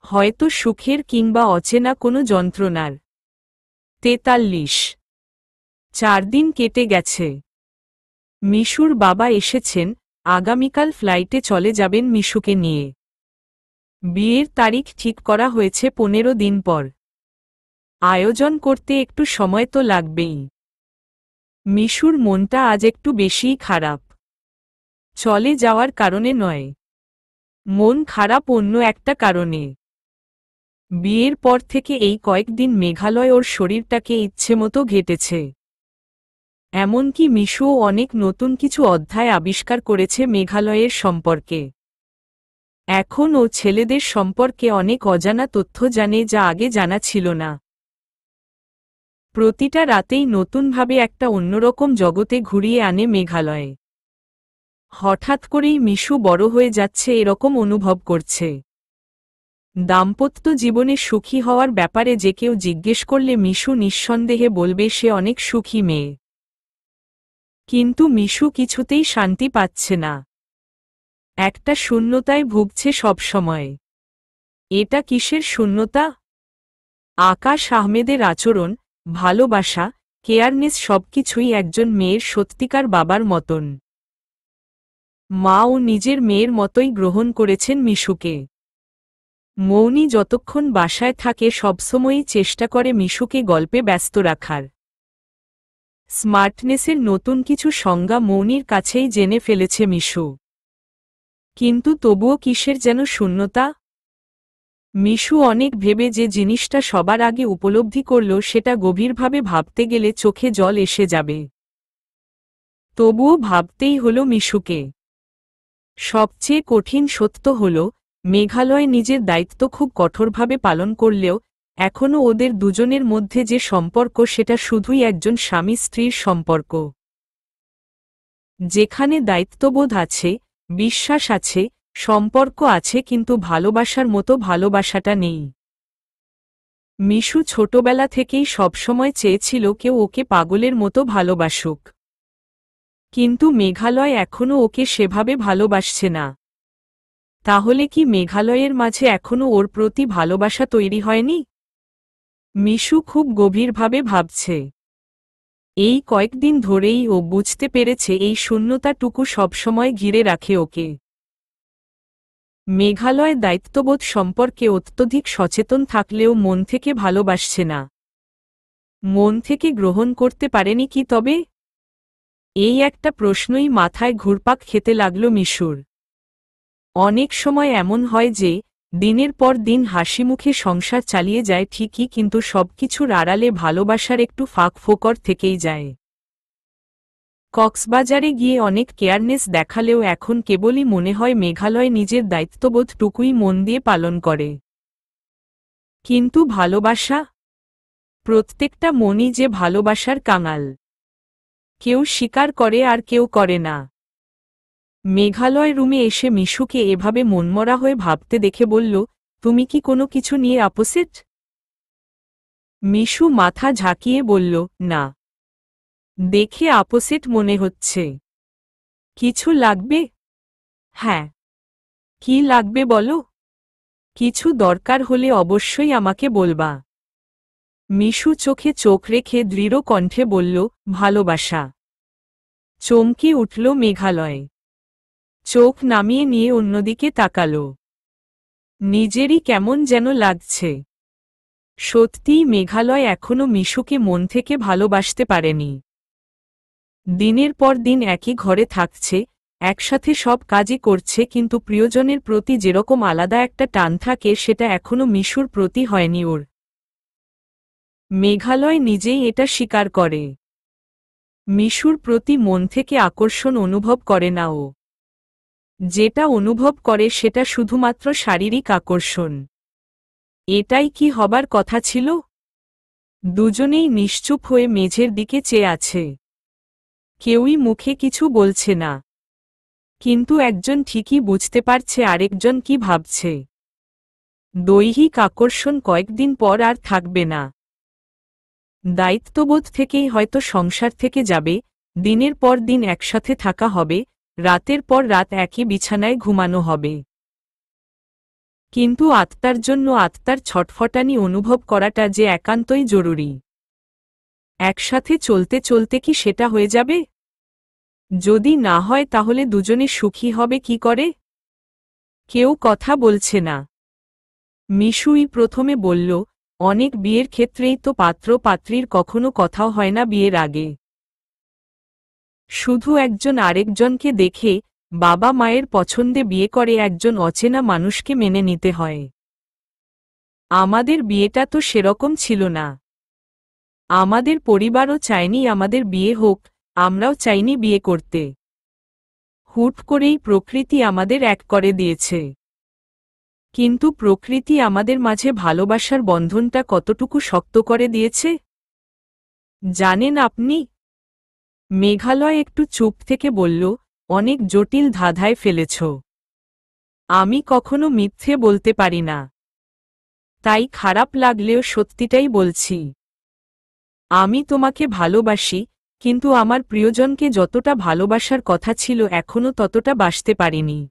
হয়তো সুখের কিংবা অচেনা কোনো যন্ত্রণার। ৪৩। ৪ দিন কেটে গেছে। মিশুর বাবা এসেছেন, আগামীকাল ফ্লাইটে চলে যাবেন মিশুকে নিয়ে। বিয়ের তারিখ ঠিক করা হয়েছে ১৫ দিন পর। আয়োজন করতে একটু সময় তো লাগবেই। মিশুর মনটা আজ একটু বেশিই খারাপ। চলে যাওয়ার কারণে নয়। মন খারাপ অন্য একটা কারণে। বিয়ের পর থেকে এই কয়েকদিন মেঘালয় ওর শরীরটাকে ইচ্ছেমতো ঘেটেছে। এমনকি মিশুও অনেক নতুন কিছু অধ্যায় আবিষ্কার করেছে মেঘালয়ের সম্পর্কে। এখন ও ছেলেদের সম্পর্কে অনেক অজানা তথ্য জানে যা আগে জানা ছিল না। প্রতিটা রাতেই নতুনভাবে একটা অন্যরকম জগতে ঘুরিয়ে আনে মেঘালয়। হঠাৎ করেই মিশু বড় হয়ে যাচ্ছে এরকম অনুভব করছে। দাম্পত্য জীবনে সুখী হওয়ার ব্যাপারে যে কেউ জিজ্ঞেস করলে মিশু নিঃসন্দেহে বলবে সে অনেক সুখী মেয়ে। কিন্তু মিশু কিছুতেই শান্তি পাচ্ছে না। একটা শূন্যতায় ভুগছে সবসময়। এটা কিসের শূন্যতা? আকাশ আহমেদের আচরণ, ভালোবাসা, কেয়ারনেস সবকিছুই একজন মেয়ের সত্যিকার বাবার মতন। মাও নিজের মেয়ের মতোই গ্রহণ করেছেন মিশুকে। মৌনি যতক্ষণ বাসায় থাকে সবসময়ই চেষ্টা করে মিশুকে গল্পে ব্যস্ত রাখার। স্মার্টনেসের নতুন কিছু সংজ্ঞা মৌনির কাছেই জেনে ফেলেছে মিশু। কিন্তু তবুও কিসের যেন শূন্যতা। মিশু অনেক ভেবে যে জিনিসটা সবার আগে উপলব্ধি করল সেটা গভীরভাবে ভাবতে গেলে চোখে জল এসে যাবে। তবুও ভাবতেই হলো মিশুকে। সবচেয়ে কঠিন সত্য হল, মেঘালয় নিজের দায়িত্ব খুব কঠোরভাবে পালন করলেও এখনও ওদের দুজনের মধ্যে যে সম্পর্ক সেটা শুধুই একজন স্বামী স্ত্রীর সম্পর্ক। যেখানে দায়িত্ববোধ আছে, বিশ্বাস আছে, সম্পর্ক আছে কিন্তু ভালোবাসার মতো ভালোবাসাটা নেই। মিশু ছোটবেলা থেকেই সবসময় চেয়েছিল কেউ ওকে পাগলের মতো ভালোবাসুক। কিন্তু মেঘালয় এখনও ওকে সেভাবে ভালোবাসছে না। তাহলে কি মেঘালয়ের মাঝে এখনও ওর প্রতি ভালোবাসা তৈরি হয়নি? মিশু খুব গভীরভাবে ভাবছে। এই কয়েকদিন ধরেই ও বুঝতে পেরেছে এই শূন্যতাটুকু সবসময় ঘিরে রাখে ওকে। মেঘালয় দায়িত্ববোধ সম্পর্কে অত্যধিক সচেতন থাকলেও মন থেকে ভালোবাসছে না। মন থেকে গ্রহণ করতে পারেনি কি তবে? এই একটা প্রশ্নই মাথায় ঘুরপাক খেতে লাগল মিশুর। অনেক সময় এমন হয় যে, দিনের পর দিন হাসিমুখে সংসার চালিয়ে যায় ঠিকই কিন্তু সবকিছুর আড়ালে ভালোবাসার একটু ফাঁক ফোকর থেকেই যায়। কক্সবাজারে গিয়ে অনেক কেয়ারনেস দেখালেও এখন কেবলই মনে হয় মেঘালয় নিজের দায়িত্ববোধটুকুই মন দিয়ে পালন করে। কিন্তু ভালোবাসা? প্রত্যেকটা মনই যে ভালোবাসার কাঙাল। কেউ স্বীকার করে আর কেউ করে না। মেঘালয় রুমে এসে মিশুকে এভাবে মনমরা হয়ে ভাবতে দেখে বলল, তুমি কি কোনো কিছু নিয়ে আপসেট? মিশু মাথা ঝাঁকিয়ে বলল, না। দেখে আপসেট মনে হচ্ছে। কিছু লাগবে? হ্যাঁ। কি লাগবে বলো? কিছু দরকার হলে অবশ্যই আমাকে বলবা। মিশু চোখে চোখ রেখে দৃঢ় কণ্ঠে বলল, ভালোবাসা। চমকে উঠল মেঘালয়। চোখ নামিয়ে নিয়ে অন্যদিকে তাকাল। নিজেরই কেমন যেন লাগছে। সত্যিই মেঘালয় এখনো মিশুকে মন থেকে ভালোবাসতে পারেনি। দিনের পর দিন একই ঘরে থাকছে, একসাথে সব কাজই করছে, কিন্তু প্রিয়জনের প্রতি যেরকম আলাদা একটা টান থাকে সেটা এখনো মিশুর প্রতি হয়নি ওর। মেঘালয় নিজেই এটা স্বীকার করে। মিশুর প্রতি মন থেকে আকর্ষণ অনুভব করে না ও। যেটা অনুভব করে সেটা শুধুমাত্র শারীরিক আকর্ষণ। এটাই কি হবার কথা ছিল? দুজনেই নিশ্চুপ হয়ে মেঝের দিকে চেয়ে আছে। কেউই মুখে কিছু বলছে না। কিন্তু একজন ঠিকই বুঝতে পারছে আরেকজন কি ভাবছে। দৈহিক আকর্ষণ কয়েকদিন পর আর থাকবে না। দায়িত্ববোধ থেকেই হয়তো সংসার থেকে যাবে, দিনের পর দিন একসাথে থাকা হবে, রাতের পর রাত একই বিছানায় ঘুমানো হবে। কিন্তু আত্মার জন্য আত্মার ছটফটানি অনুভব করাটা যে একান্তই জরুরি। একসাথে চলতে চলতে কি সেটা হয়ে যাবে? যদি না হয় তাহলে দুজনে সুখী হবে কি করে? কেউ কথা বলছে না। মিশুই প্রথমে বলল, অনেক বিয়ের ক্ষেত্রেই তো পাত্র পাত্রীর কখনো কথাও হয় না বিয়ের আগে। শুধু একজন আরেকজনকে দেখে বাবা মায়ের পছন্দে বিয়ে করে একজন অচেনা মানুষকে মেনে নিতে হয়। আমাদের বিয়েটা তো সেরকম ছিল না। আমাদের পরিবারও চায়নি আমাদের বিয়ে হোক, আমরাও চাইনি বিয়ে করতে। হুট করেই প্রকৃতি আমাদের এক করে দিয়েছে। কিন্তু প্রকৃতি আমাদের মাঝে ভালোবাসার বন্ধনটা কতটুকু শক্ত করে দিয়েছে জানেন আপনি? মেঘালয় একটু চুপ থেকে বলল, অনেক জটিল ধাঁধায় ফেলেছ। আমি কখনো মিথ্যে বলতে পারি না। তাই খারাপ লাগলেও সত্যিটাই বলছি। আমি তোমাকে ভালোবাসি, কিন্তু আমার প্রিয়জনকে যতটা ভালোবাসার কথা ছিল এখনো ততটা বাসতে পারিনি।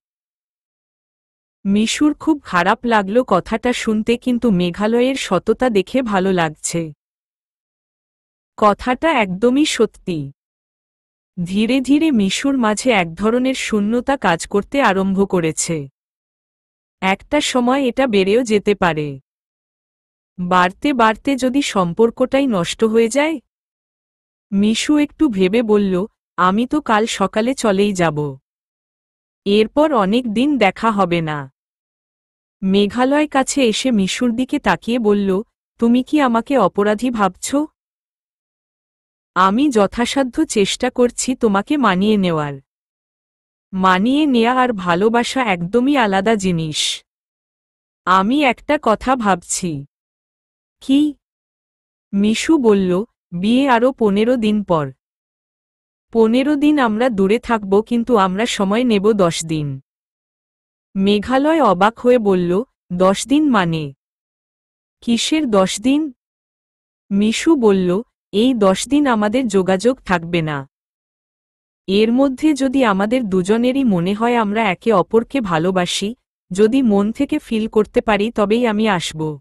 মিশুর খুব খারাপ লাগলো কথাটা শুনতে, কিন্তু মেঘালয়ের সততা দেখে ভালো লাগছে। কথাটা একদমই সত্যি। ধীরে ধীরে মিশুর মাঝে এক ধরনের শূন্যতা কাজ করতে আরম্ভ করেছে। একটা সময় এটা বেড়েও যেতে পারে। বাড়তে বাড়তে যদি সম্পর্কটাই নষ্ট হয়ে যায়? মিশু একটু ভেবে বলল, আমি তো কাল সকালে চলেই যাব। এরপর অনেক দিন দেখা হবে না। মেঘালয় কাছে এসে মিশুর দিকে তাকিয়ে বলল, তুমি কি আমাকে অপরাধী ভাবছ? আমি যথাসাধ্য চেষ্টা করছি তোমাকে মানিয়ে নেওয়ার। মানিয়ে নেয়া আর ভালোবাসা একদমই আলাদা জিনিস। আমি একটা কথা ভাবছি। কি? মিশু বলল, বিয়ে আরও 15 দিন পর। 15 দিন আমরা দূরে থাকব, কিন্তু আমরা সময় নেব 10 দিন। মেঘালয় অবাক হয়ে বলল, 10 দিন মানে? কিসের 10 দিন? মিশু বলল, এই 10 দিন আমাদের যোগাযোগ থাকবে না। এর মধ্যে যদি আমাদের দুজনেরই মনে হয় আমরা একে অপরকে ভালোবাসি, যদি মন থেকে ফিল করতে পারি তবেই আমি আসব।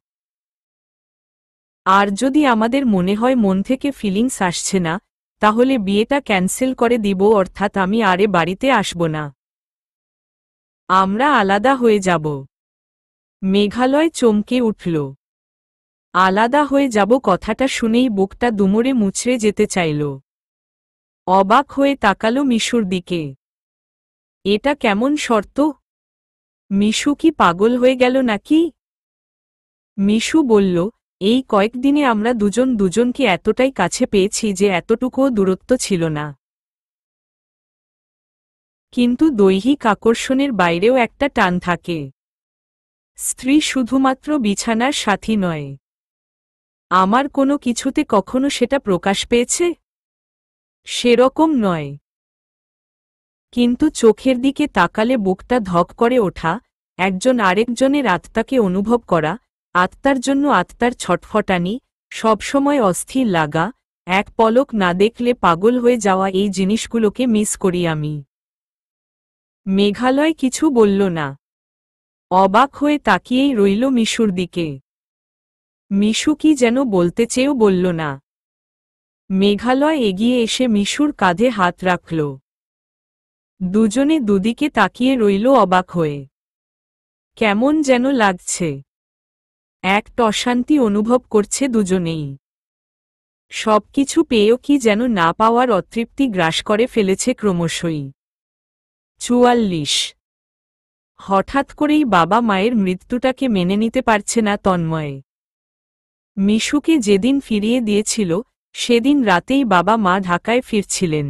আর যদি আমাদের মনে হয় মন থেকে ফিলিংস আসছে না, তাহলে বিয়েটা ক্যান্সেল করে দিব, অর্থাৎ আমি আরে বাড়িতে আসব না। আমরা আলাদা হয়ে যাব। মেঘালয় চমকে উঠল। আলাদা হয়ে যাব কথাটা শুনেই বুকটা দুমড়ে মুচড়ে যেতে চাইল। অবাক হয়ে তাকালো মিশুর দিকে। এটা কেমন শর্ত? মিশু কি পাগল হয়ে গেল নাকি? মিশু বলল, এই কয়েকদিনে আমরা দুজন দুজনকে এতটাই কাছে পেয়েছি যে এতটুকুও দূরত্ব ছিল না। কিন্তু দৈহিক আকর্ষণের বাইরেও একটা টান থাকে। স্ত্রী শুধুমাত্র বিছানার সাথী নয়। আমার কোনো কিছুতে কখনো সেটা প্রকাশ পেয়েছে? সেরকম নয়। কিন্তু চোখের দিকে তাকালে বুকটা ধক করে ওঠা, একজন আরেকজনের আত্মাকে অনুভব করা, আত্মার জন্য আত্মার ছটফটানি, সবসময় অস্থির লাগা, এক পলক না দেখলে পাগল হয়ে যাওয়া, এই জিনিসগুলোকে মিস করি আমি। মেঘালয় কিছু বলল না। অবাক হয়ে তাকিয়েই রইল মিশুর দিকে। মিশু কি যেন বলতে চেয়েও বলল না। মেঘালয় এগিয়ে এসে মিশুর কাঁধে হাত রাখল। দুজনে দুদিকে তাকিয়ে রইল অবাক হয়ে। কেমন যেন লাগছে। এক অশান্তি অনুভব করছে দুজনেই। সবকিছু পেয়েও কি যেন না পাওয়ার অতৃপ্তি গ্রাস করে ফেলেছে ক্রমশই। 44। হঠাৎ করেই বাবা মায়ের মৃত্যুটাকে মেনে নিতে পারছে না তন্ময়। মিশুকে যেদিন ফিরিয়ে দিয়েছিল, সেদিন রাতেই বাবা মা ঢাকায় ফিরছিলেন।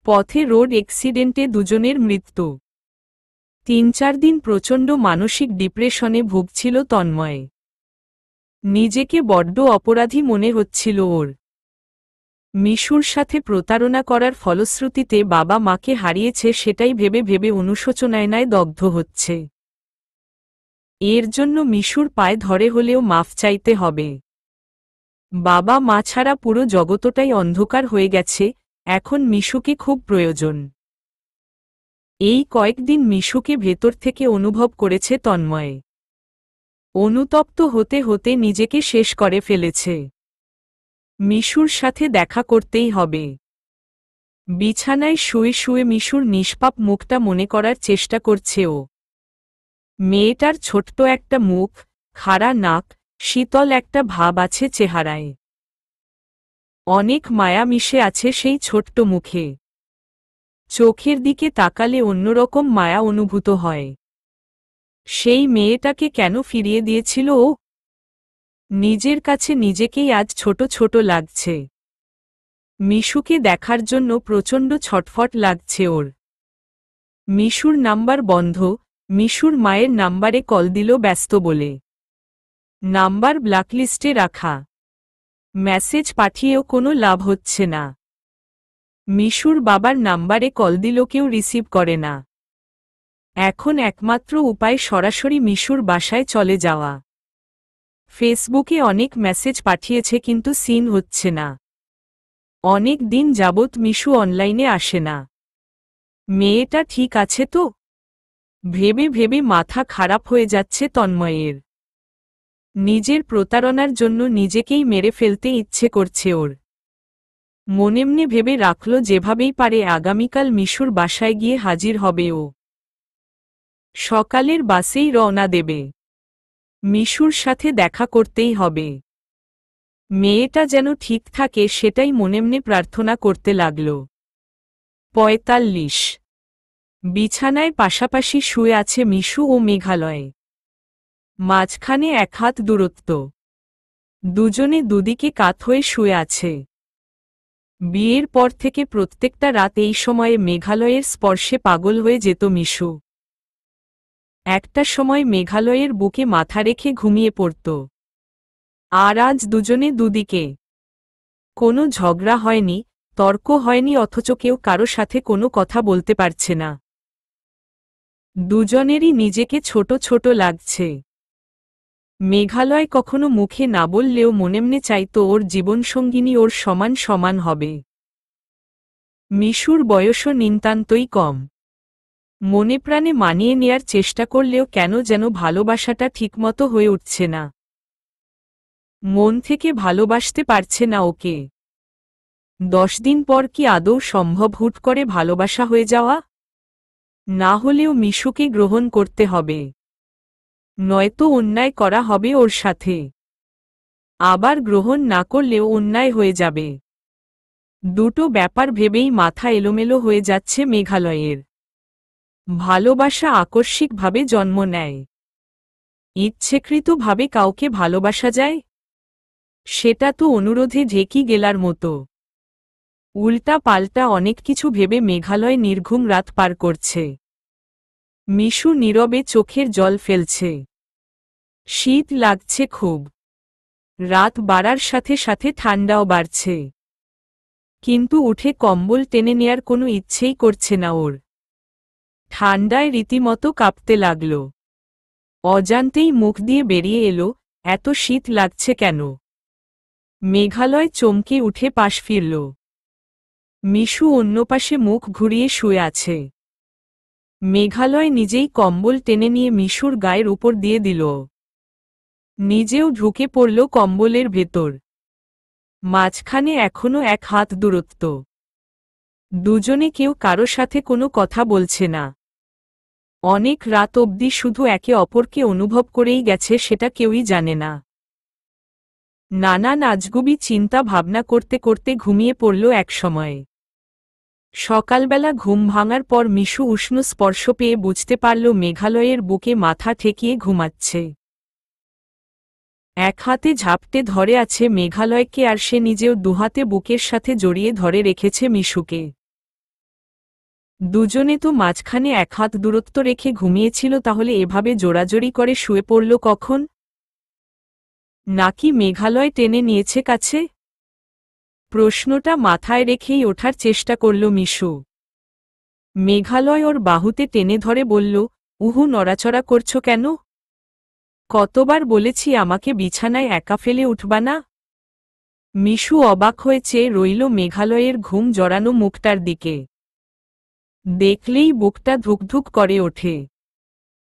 পথে রোড অ্যাক্সিডেন্টে দুজনের মৃত্যু। 3-4 দিন প্রচণ্ড মানসিক ডিপ্রেশনে ভুগছিল তন্ময়। নিজেকে বড্ড অপরাধী মনে হচ্ছিল ওর। মিশুর সাথে প্রতারণা করার ফলশ্রুতিতে বাবা মাকে হারিয়েছে, সেটাই ভেবে ভেবে অনুশোচনায় দগ্ধ হচ্ছে। এর জন্য মিশুর পায়ে ধরে হলেও মাফ চাইতে হবে। বাবা মা ছাড়া পুরো জগতটাই অন্ধকার হয়ে গেছে, এখন মিশুকে খুব প্রয়োজন। এই কয়েকদিন মিশুকে ভেতর থেকে অনুভব করেছে তন্ময়। অনুতপ্ত হতে হতে নিজেকে শেষ করে ফেলেছে। মিশুর সাথে দেখা করতেই হবে। বিছানায় শুয়ে শুয়ে মিশুর নিষ্পাপ মুখটা মনে করার চেষ্টা করছে ও। মেয়েটার ছোট্ট একটা মুখ, খাড়া নাক, শীতল একটা ভাব আছে চেহারায়। অনেক মায়া মিশে আছে সেই ছোট্ট মুখে। চোখের দিকে তাকালে অন্যরকম মায়া অনুভূত হয়। সেই মেয়েটাকে কেন ফিরিয়ে দিয়েছিল ও? নিজের কাছে নিজেকেই আজ ছোট ছোট লাগছে। মিশুকে দেখার জন্য প্রচণ্ড ছটফট লাগছে ওর। মিশুর নাম্বার বন্ধ, মিশুর মায়ের নাম্বারে কল দিল ব্যস্ত বলে। নাম্বার ব্ল্যাকলিস্টে রাখা। মেসেজ পাঠিয়েও কোনো লাভ হচ্ছে না। মিশুর বাবার নাম্বারে কল দিল, কেউ রিসিভ করে না। এখন একমাত্র উপায় সরাসরি মিশুর বাসায় চলে যাওয়া। ফেসবুকে অনেক মেসেজ পাঠিয়েছে কিন্তু সিন হচ্ছে না। অনেক দিন যাবৎ মিশু অনলাইনে আসে না। মেয়েটা ঠিক আছে তো? ভেবে ভেবে মাথা খারাপ হয়ে যাচ্ছে তন্ময়ের। নিজের প্রতারণার জন্য নিজেকেই মেরে ফেলতে ইচ্ছে করছে ওর। মনেমনে ভেবে রাখল যেভাবেই পারে আগামীকাল মিশুর বাসায় গিয়ে হাজির হবে ও। সকালের বাসেই রওনা দেবে। মিশুর সাথে দেখা করতেই হবে। মেয়েটা যেন ঠিক থাকে সেটাই মনেমনে প্রার্থনা করতে লাগল। 45। বিছানায় পাশাপাশি শুয়ে আছে মিশু ও মেঘালয়। মাঝখানে এক হাত দূরত্ব। দুজনে দুদিকে কাত হয়ে শুয়ে আছে। বিয়ের পর থেকে প্রত্যেকটা রাত এই সময়ে মেঘালয়ের স্পর্শে পাগল হয়ে যেত মিশু। একটা সময় মেঘালয়ের বুকে মাথা রেখে ঘুমিয়ে পড়ত। আর আজ দুজনে দুদিকে। কোনো ঝগড়া হয়নি, তর্ক হয়নি, অথচ কেউ কারো সাথে কোনো কথা বলতে পারছে না। দুজনেরই নিজেকে ছোট ছোট লাগছে। মেঘালয় কখনো মুখে না বললেও মনেমনে চাইত ওর জীবনসঙ্গিনী ওর সমান সমান হবে। মিশুর বয়সও নিতান্তই কম। মনে প্রাণে মানিয়ে নেয়ার চেষ্টা করলেও কেন যেন ভালোবাসাটা ঠিকমতো হয়ে উঠছে না। মন থেকে ভালোবাসতে পারছে না ওকে। 10 দিন পর কি আদৌ সম্ভব হুট করে ভালোবাসা হয়ে যাওয়া? না হলেও মিশুকে গ্রহণ করতে হবে। নয়তো অন্যায় করা হবে ওর সাথে। আবার গ্রহণ না করলেও অন্যায় হয়ে যাবে। দুটো ব্যাপার ভেবেই মাথা এলোমেলো হয়ে যাচ্ছে মেঘালয়ের। ভালোবাসা আকস্মিকভাবে জন্ম নেয়। ইচ্ছেকৃতভাবে কাউকে ভালোবাসা যায়? সেটা তো অনুরোধে ঢেকি গেলার মতো। উল্টা পাল্টা অনেক কিছু ভেবে মেঘালয় নির্ঘুম রাত পার করছে। মিশু নীরবে চোখের জল ফেলছে। শীত লাগছে খুব। রাত বাড়ার সাথে সাথে ঠান্ডাও বাড়ছে, কিন্তু উঠে কম্বল টেনে নেয়ার কোনো ইচ্ছেই করছে না ওর। ঠান্ডায় রীতিমতো কাঁপতে লাগল। অজান্তেই মুখ দিয়ে বেরিয়ে এলো, এত শীত লাগছে কেন? মেঘালয় চমকে উঠে পাশ ফিরল। মিশু অন্য পাশে মুখ ঘুরিয়ে শুয়ে আছে। মেঘালয় নিজেই কম্বল টেনে নিয়ে মিশুর গায়ের উপর দিয়ে দিল। নিজেও ঢুকে পড়ল কম্বলের ভেতর। মাঝখানে এখনো 1 হাত দূরত্ব। দুজনে কেউ কারো সাথে কোনো কথা বলছে না। অনেক রাত অবধি শুধু একে অপরকে অনুভব করেই গেছে, সেটা কেউই জানে না। নানান আজগুবি চিন্তা ভাবনা করতে করতে ঘুমিয়ে পড়ল একসময়ে। সকালবেলা ঘুম ভাঙার পর মিশু উষ্ণ স্পর্শ পেয়ে বুঝতে পারল মেঘালয়ের বুকে মাথা ঠেকিয়ে ঘুমাচ্ছে। এক হাতে ঝাপটে ধরে আছে মেঘালয়কে, আর সে নিজেও দুহাতে বুকের সাথে জড়িয়ে ধরে রেখেছে মিশুকে। দুজনে তো মাঝখানে 1 হাত দূরত্ব রেখে ঘুমিয়েছিল, তাহলে এভাবে জোড়াজড়ি করে শুয়ে পড়ল কখন? নাকি মেঘালয় টেনে নিয়েছে কাছে? প্রশ্নটা মাথায় রেখেই ওঠার চেষ্টা করল মিশু। মেঘালয় ওর বাহুতে টেনে ধরে বলল, উহু, নড়াচড়া করছো কেন? কতবার বলেছি আমাকে বিছানায় একা ফেলে উঠবা না? মিশু অবাক হয়ে চেয়ে রইল মেঘালয়ের ঘুম জড়ানো মুখটার দিকে। দেখলেই বুকটা ধুকধুক করে ওঠে।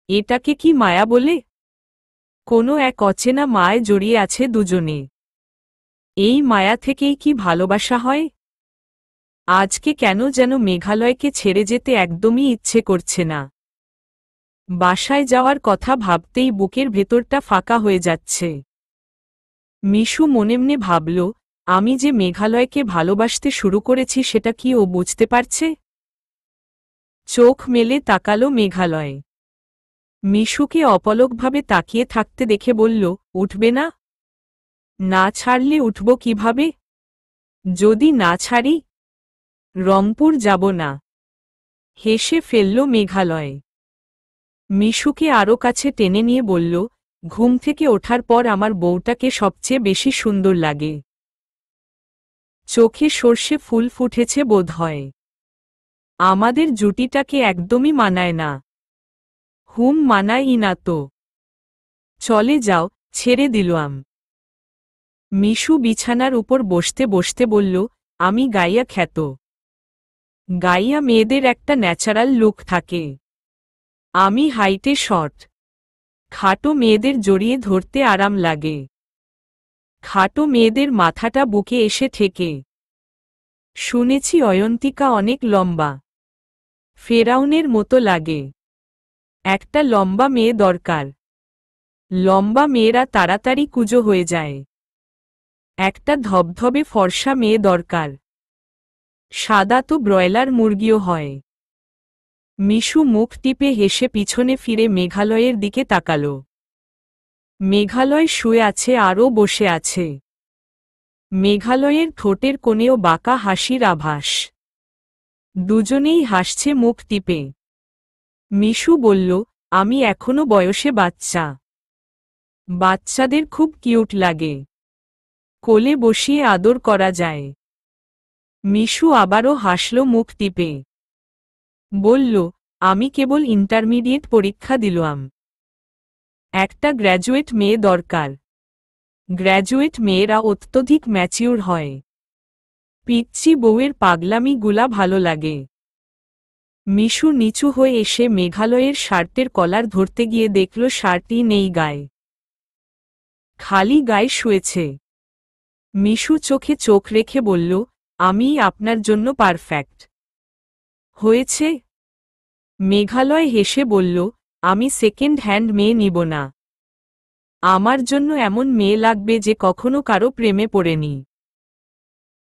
এটাকে কি মায়া বলে? কোনো এক অচেনা মায় জড়িয়ে আছে দুজনে। এই মায়া থেকেই কি ভালোবাসা হয়? আজকে কেন যেন মেঘালয়কে ছেড়ে যেতে একদমই ইচ্ছে করছে না। বাসায় যাওয়ার কথা ভাবতেই বুকের ভেতরটা ফাঁকা হয়ে যাচ্ছে। মিশু মনে ভাবল, আমি যে মেঘালয়কে ভালোবাসতে শুরু করেছি সেটা কি ও বুঝতে পারছে? চোখ মেলে তাকালো মেঘালয়। মিশুকে অপলকভাবে তাকিয়ে থাকতে দেখে বলল, উঠবে না? না ছাড়লে উঠব কিভাবে? যদি না ছাড়ি? রংপুর যাব না। হেসে ফেলল মেঘালয়। মিশুকে আরও কাছে টেনে নিয়ে বলল, ঘুম থেকে ওঠার পর আমার বউটাকে সবচেয়ে বেশি সুন্দর লাগে। চোখে সর্ষে ফুল ফুটেছে বোধহয়। আমাদের জুটিটাকে একদমই মানায় না। মানায়ই না তো। চলে যাও, ছেড়ে দিলাম। মিশু বিছানার উপর বসতে বসতে বলল, আমি গাইয়া খ্যাত। গাইয়া মেয়েদের একটা ন্যাচারাল লুক থাকে। আমি হাইটে শর্ট। খাটো মেয়েদের জড়িয়ে ধরতে আরাম লাগে। খাটো মেয়েদের মাথাটা বুকে এসে ঠেকে। শুনেছি অয়ন্তিকা অনেক লম্বা। ফেরাউনের মতো লাগে। একটা লম্বা মেয়ে দরকার। লম্বা মেয়েরা তাড়াতাড়ি কুঁজো হয়ে যায়। একটা ধবধবে ফর্সা মেয়ে দরকার। সাদা তো ব্রয়লার মুরগিও হয়। মিশু মুখ টিপে হেসে পিছনে ফিরে মেঘালয়ের দিকে তাকাল। মেঘালয় শুয়ে আছে আরও বসে আছে। মেঘালয়ের ঠোঁটের কোণেও বাঁকা হাসির আভাস। দুজনেই হাসছে মুখ টিপে। মিশু বলল, আমি এখনো বয়সে বাচ্চা। বাচ্চাদের খুব কিউট লাগে। কোলে বসিয়ে আদর করা যায়। মিশু আবারও হাসল মুখ টিপে। বলল, আমি কেবল ইন্টারমিডিয়েট পরীক্ষা দিলাম। একটা গ্র্যাজুয়েট মেয়ে দরকার। গ্র্যাজুয়েট মেয়েরা অত্যধিক ম্যাচিউর হয়। পিচ্চি বউয়ের পাগলামিগুলা ভালো লাগে। মিশু নিচু হয়ে এসে মেঘালয়ের শার্টের কলার ধরতে গিয়ে দেখল শার্টই নেই গায়ে। খালি গায়ে শুয়েছে। মিশু চোখে চোখ রেখে বলল, আমি আপনার জন্য পারফেক্ট। হয়েছে? মেঘালয় হেসে বলল, আমি সেকেন্ড হ্যান্ড মেয়ে নিব না। আমার জন্য এমন মেয়ে লাগবে যে কখনো কারো প্রেমে পড়েনি।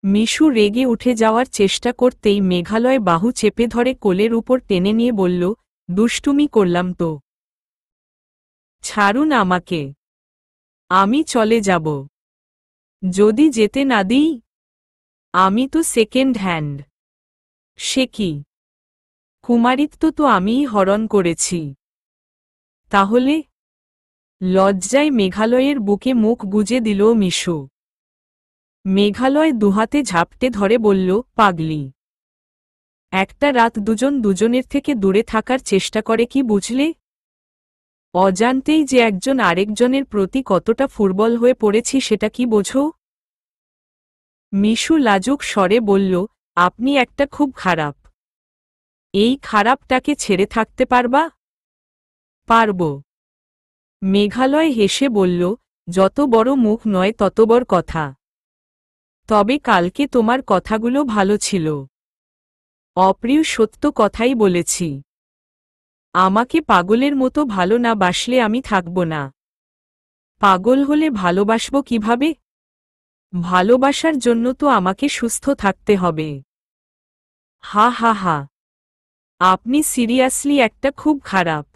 মিশু রেগে উঠে যাওয়ার চেষ্টা করতেই মেঘালয় বাহু চেপে ধরে কোলের উপর টেনে নিয়ে বলল, দুষ্টুমি করলাম তো। ছাড়ুন আমাকে। আমি চলে যাব। যদি যেতে না দিই? আমি তো সেকেন্ড হ্যান্ড। সে কি? কুমারিত্ব তো আমিই হরণ করেছি। তাহলে? লজ্জায় মেঘালয়ের বুকে মুখ গুজে দিল মিশু। মেঘালয় দুহাতে ঝাপটে ধরে বলল, পাগলি। একটা রাত দুজন দুজনের থেকে দূরে থাকার চেষ্টা করে কি বুঝলে? অজান্তেই যে একজন আরেকজনের প্রতি কতটা ফুটবল হয়ে পড়েছি সেটা কি বোঝো? মিশু লাজুক স্বরে বলল, আপনি একটা খুব খারাপ। এই খারাপটাকে ছেড়ে থাকতে পারবা? পারব। মেঘালয় হেসে বলল, যত বড় মুখ নয় তত বড় কথা। তবে কালকে তোমার কথাগুলো ভালো ছিল। অপ্রিয় সত্য কথাই বলেছি। আমাকে পাগলের মতো ভালো না বাসলে আমি থাকব না। পাগল হলে ভালোবাসব কিভাবে? ভালোবাসার জন্য তো আমাকে সুস্থ থাকতে হবে। হা হা হা। আপনি সিরিয়াসলি একটা খুব খারাপ।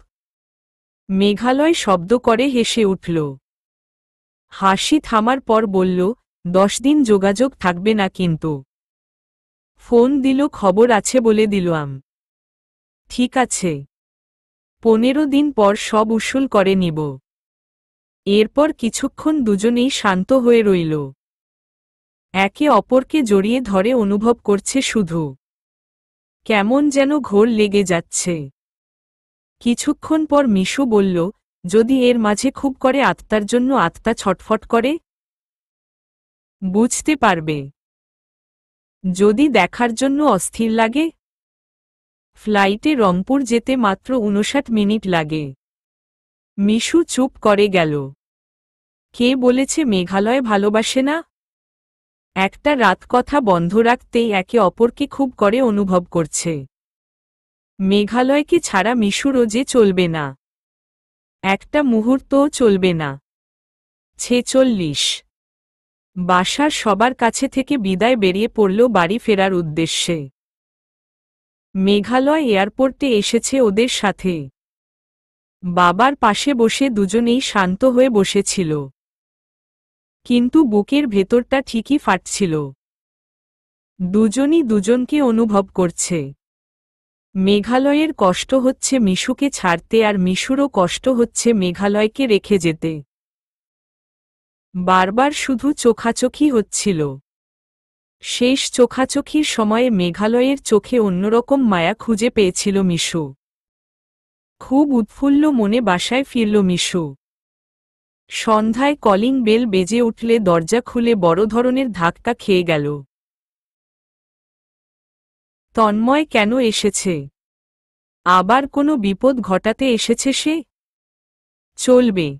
মেঘালয় শব্দ করে হেসে উঠল। হাসি থামার পর বলল, 10 দিন যোগাযোগ থাকবে না কিন্তু। ফোন দিল খবর আছে বলে দিলাম। ঠিক আছে। 15 দিন পর সব উসুল করে নিব। এরপর কিছুক্ষণ দুজনেই শান্ত হয়ে রইল। একে অপরকে জড়িয়ে ধরে অনুভব করছে শুধু। কেমন যেন ঘোর লেগে যাচ্ছে। কিছুক্ষণ পর মিশু বলল, যদি এর মাঝে খুব করে আত্মার জন্য আত্মা ছটফট করে? বুঝতে পারবে। যদি দেখার জন্য অস্থির লাগে? ফ্লাইটে রংপুর যেতে মাত্র 59 মিনিট লাগে। মিশু চুপ করে গেল। কে বলেছে মেঘালয় ভালোবাসে না? একটা রাত কথা বন্ধ রাখতেই একে অপরকে খুব করে অনুভব করছে। মেঘালয়কে ছাড়া মিশুরও যে চলবে না। একটা মুহূর্তও চলবে না। 46। বাসার সবার কাছে থেকে বিদায় বেরিয়ে পড়ল বাড়ি ফেরার উদ্দেশ্যে। মেঘালয় এয়ারপোর্টে এসেছে ওদের সাথে। বাবার পাশে বসে দুজনেই শান্ত হয়ে বসেছিল। কিন্তু বুকের ভেতরটা ঠিকই ফাটছিল। দুজনই দুজনকে অনুভব করছে। মেঘালয়ের কষ্ট হচ্ছে মিশুকে ছাড়তে আর মিশুরও কষ্ট হচ্ছে মেঘালয়কে রেখে যেতে। বারবার শুধু চোখাচোখি হচ্ছিল। শেষ চোখাচোখির সময়ে মেঘালয়ের চোখে অন্যরকম মায়া খুঁজে পেয়েছিল মিশু। খুব উৎফুল্ল মনে বাসায় ফিরল মিশু। সন্ধ্যায় কলিং বেল বেজে উঠলে দরজা খুলে বড় ধরনের ধাক্কা খেয়ে গেল। তন্ময় কেন এসেছে? আবার কোনো বিপদ ঘটাতে এসেছে সে? চলবে।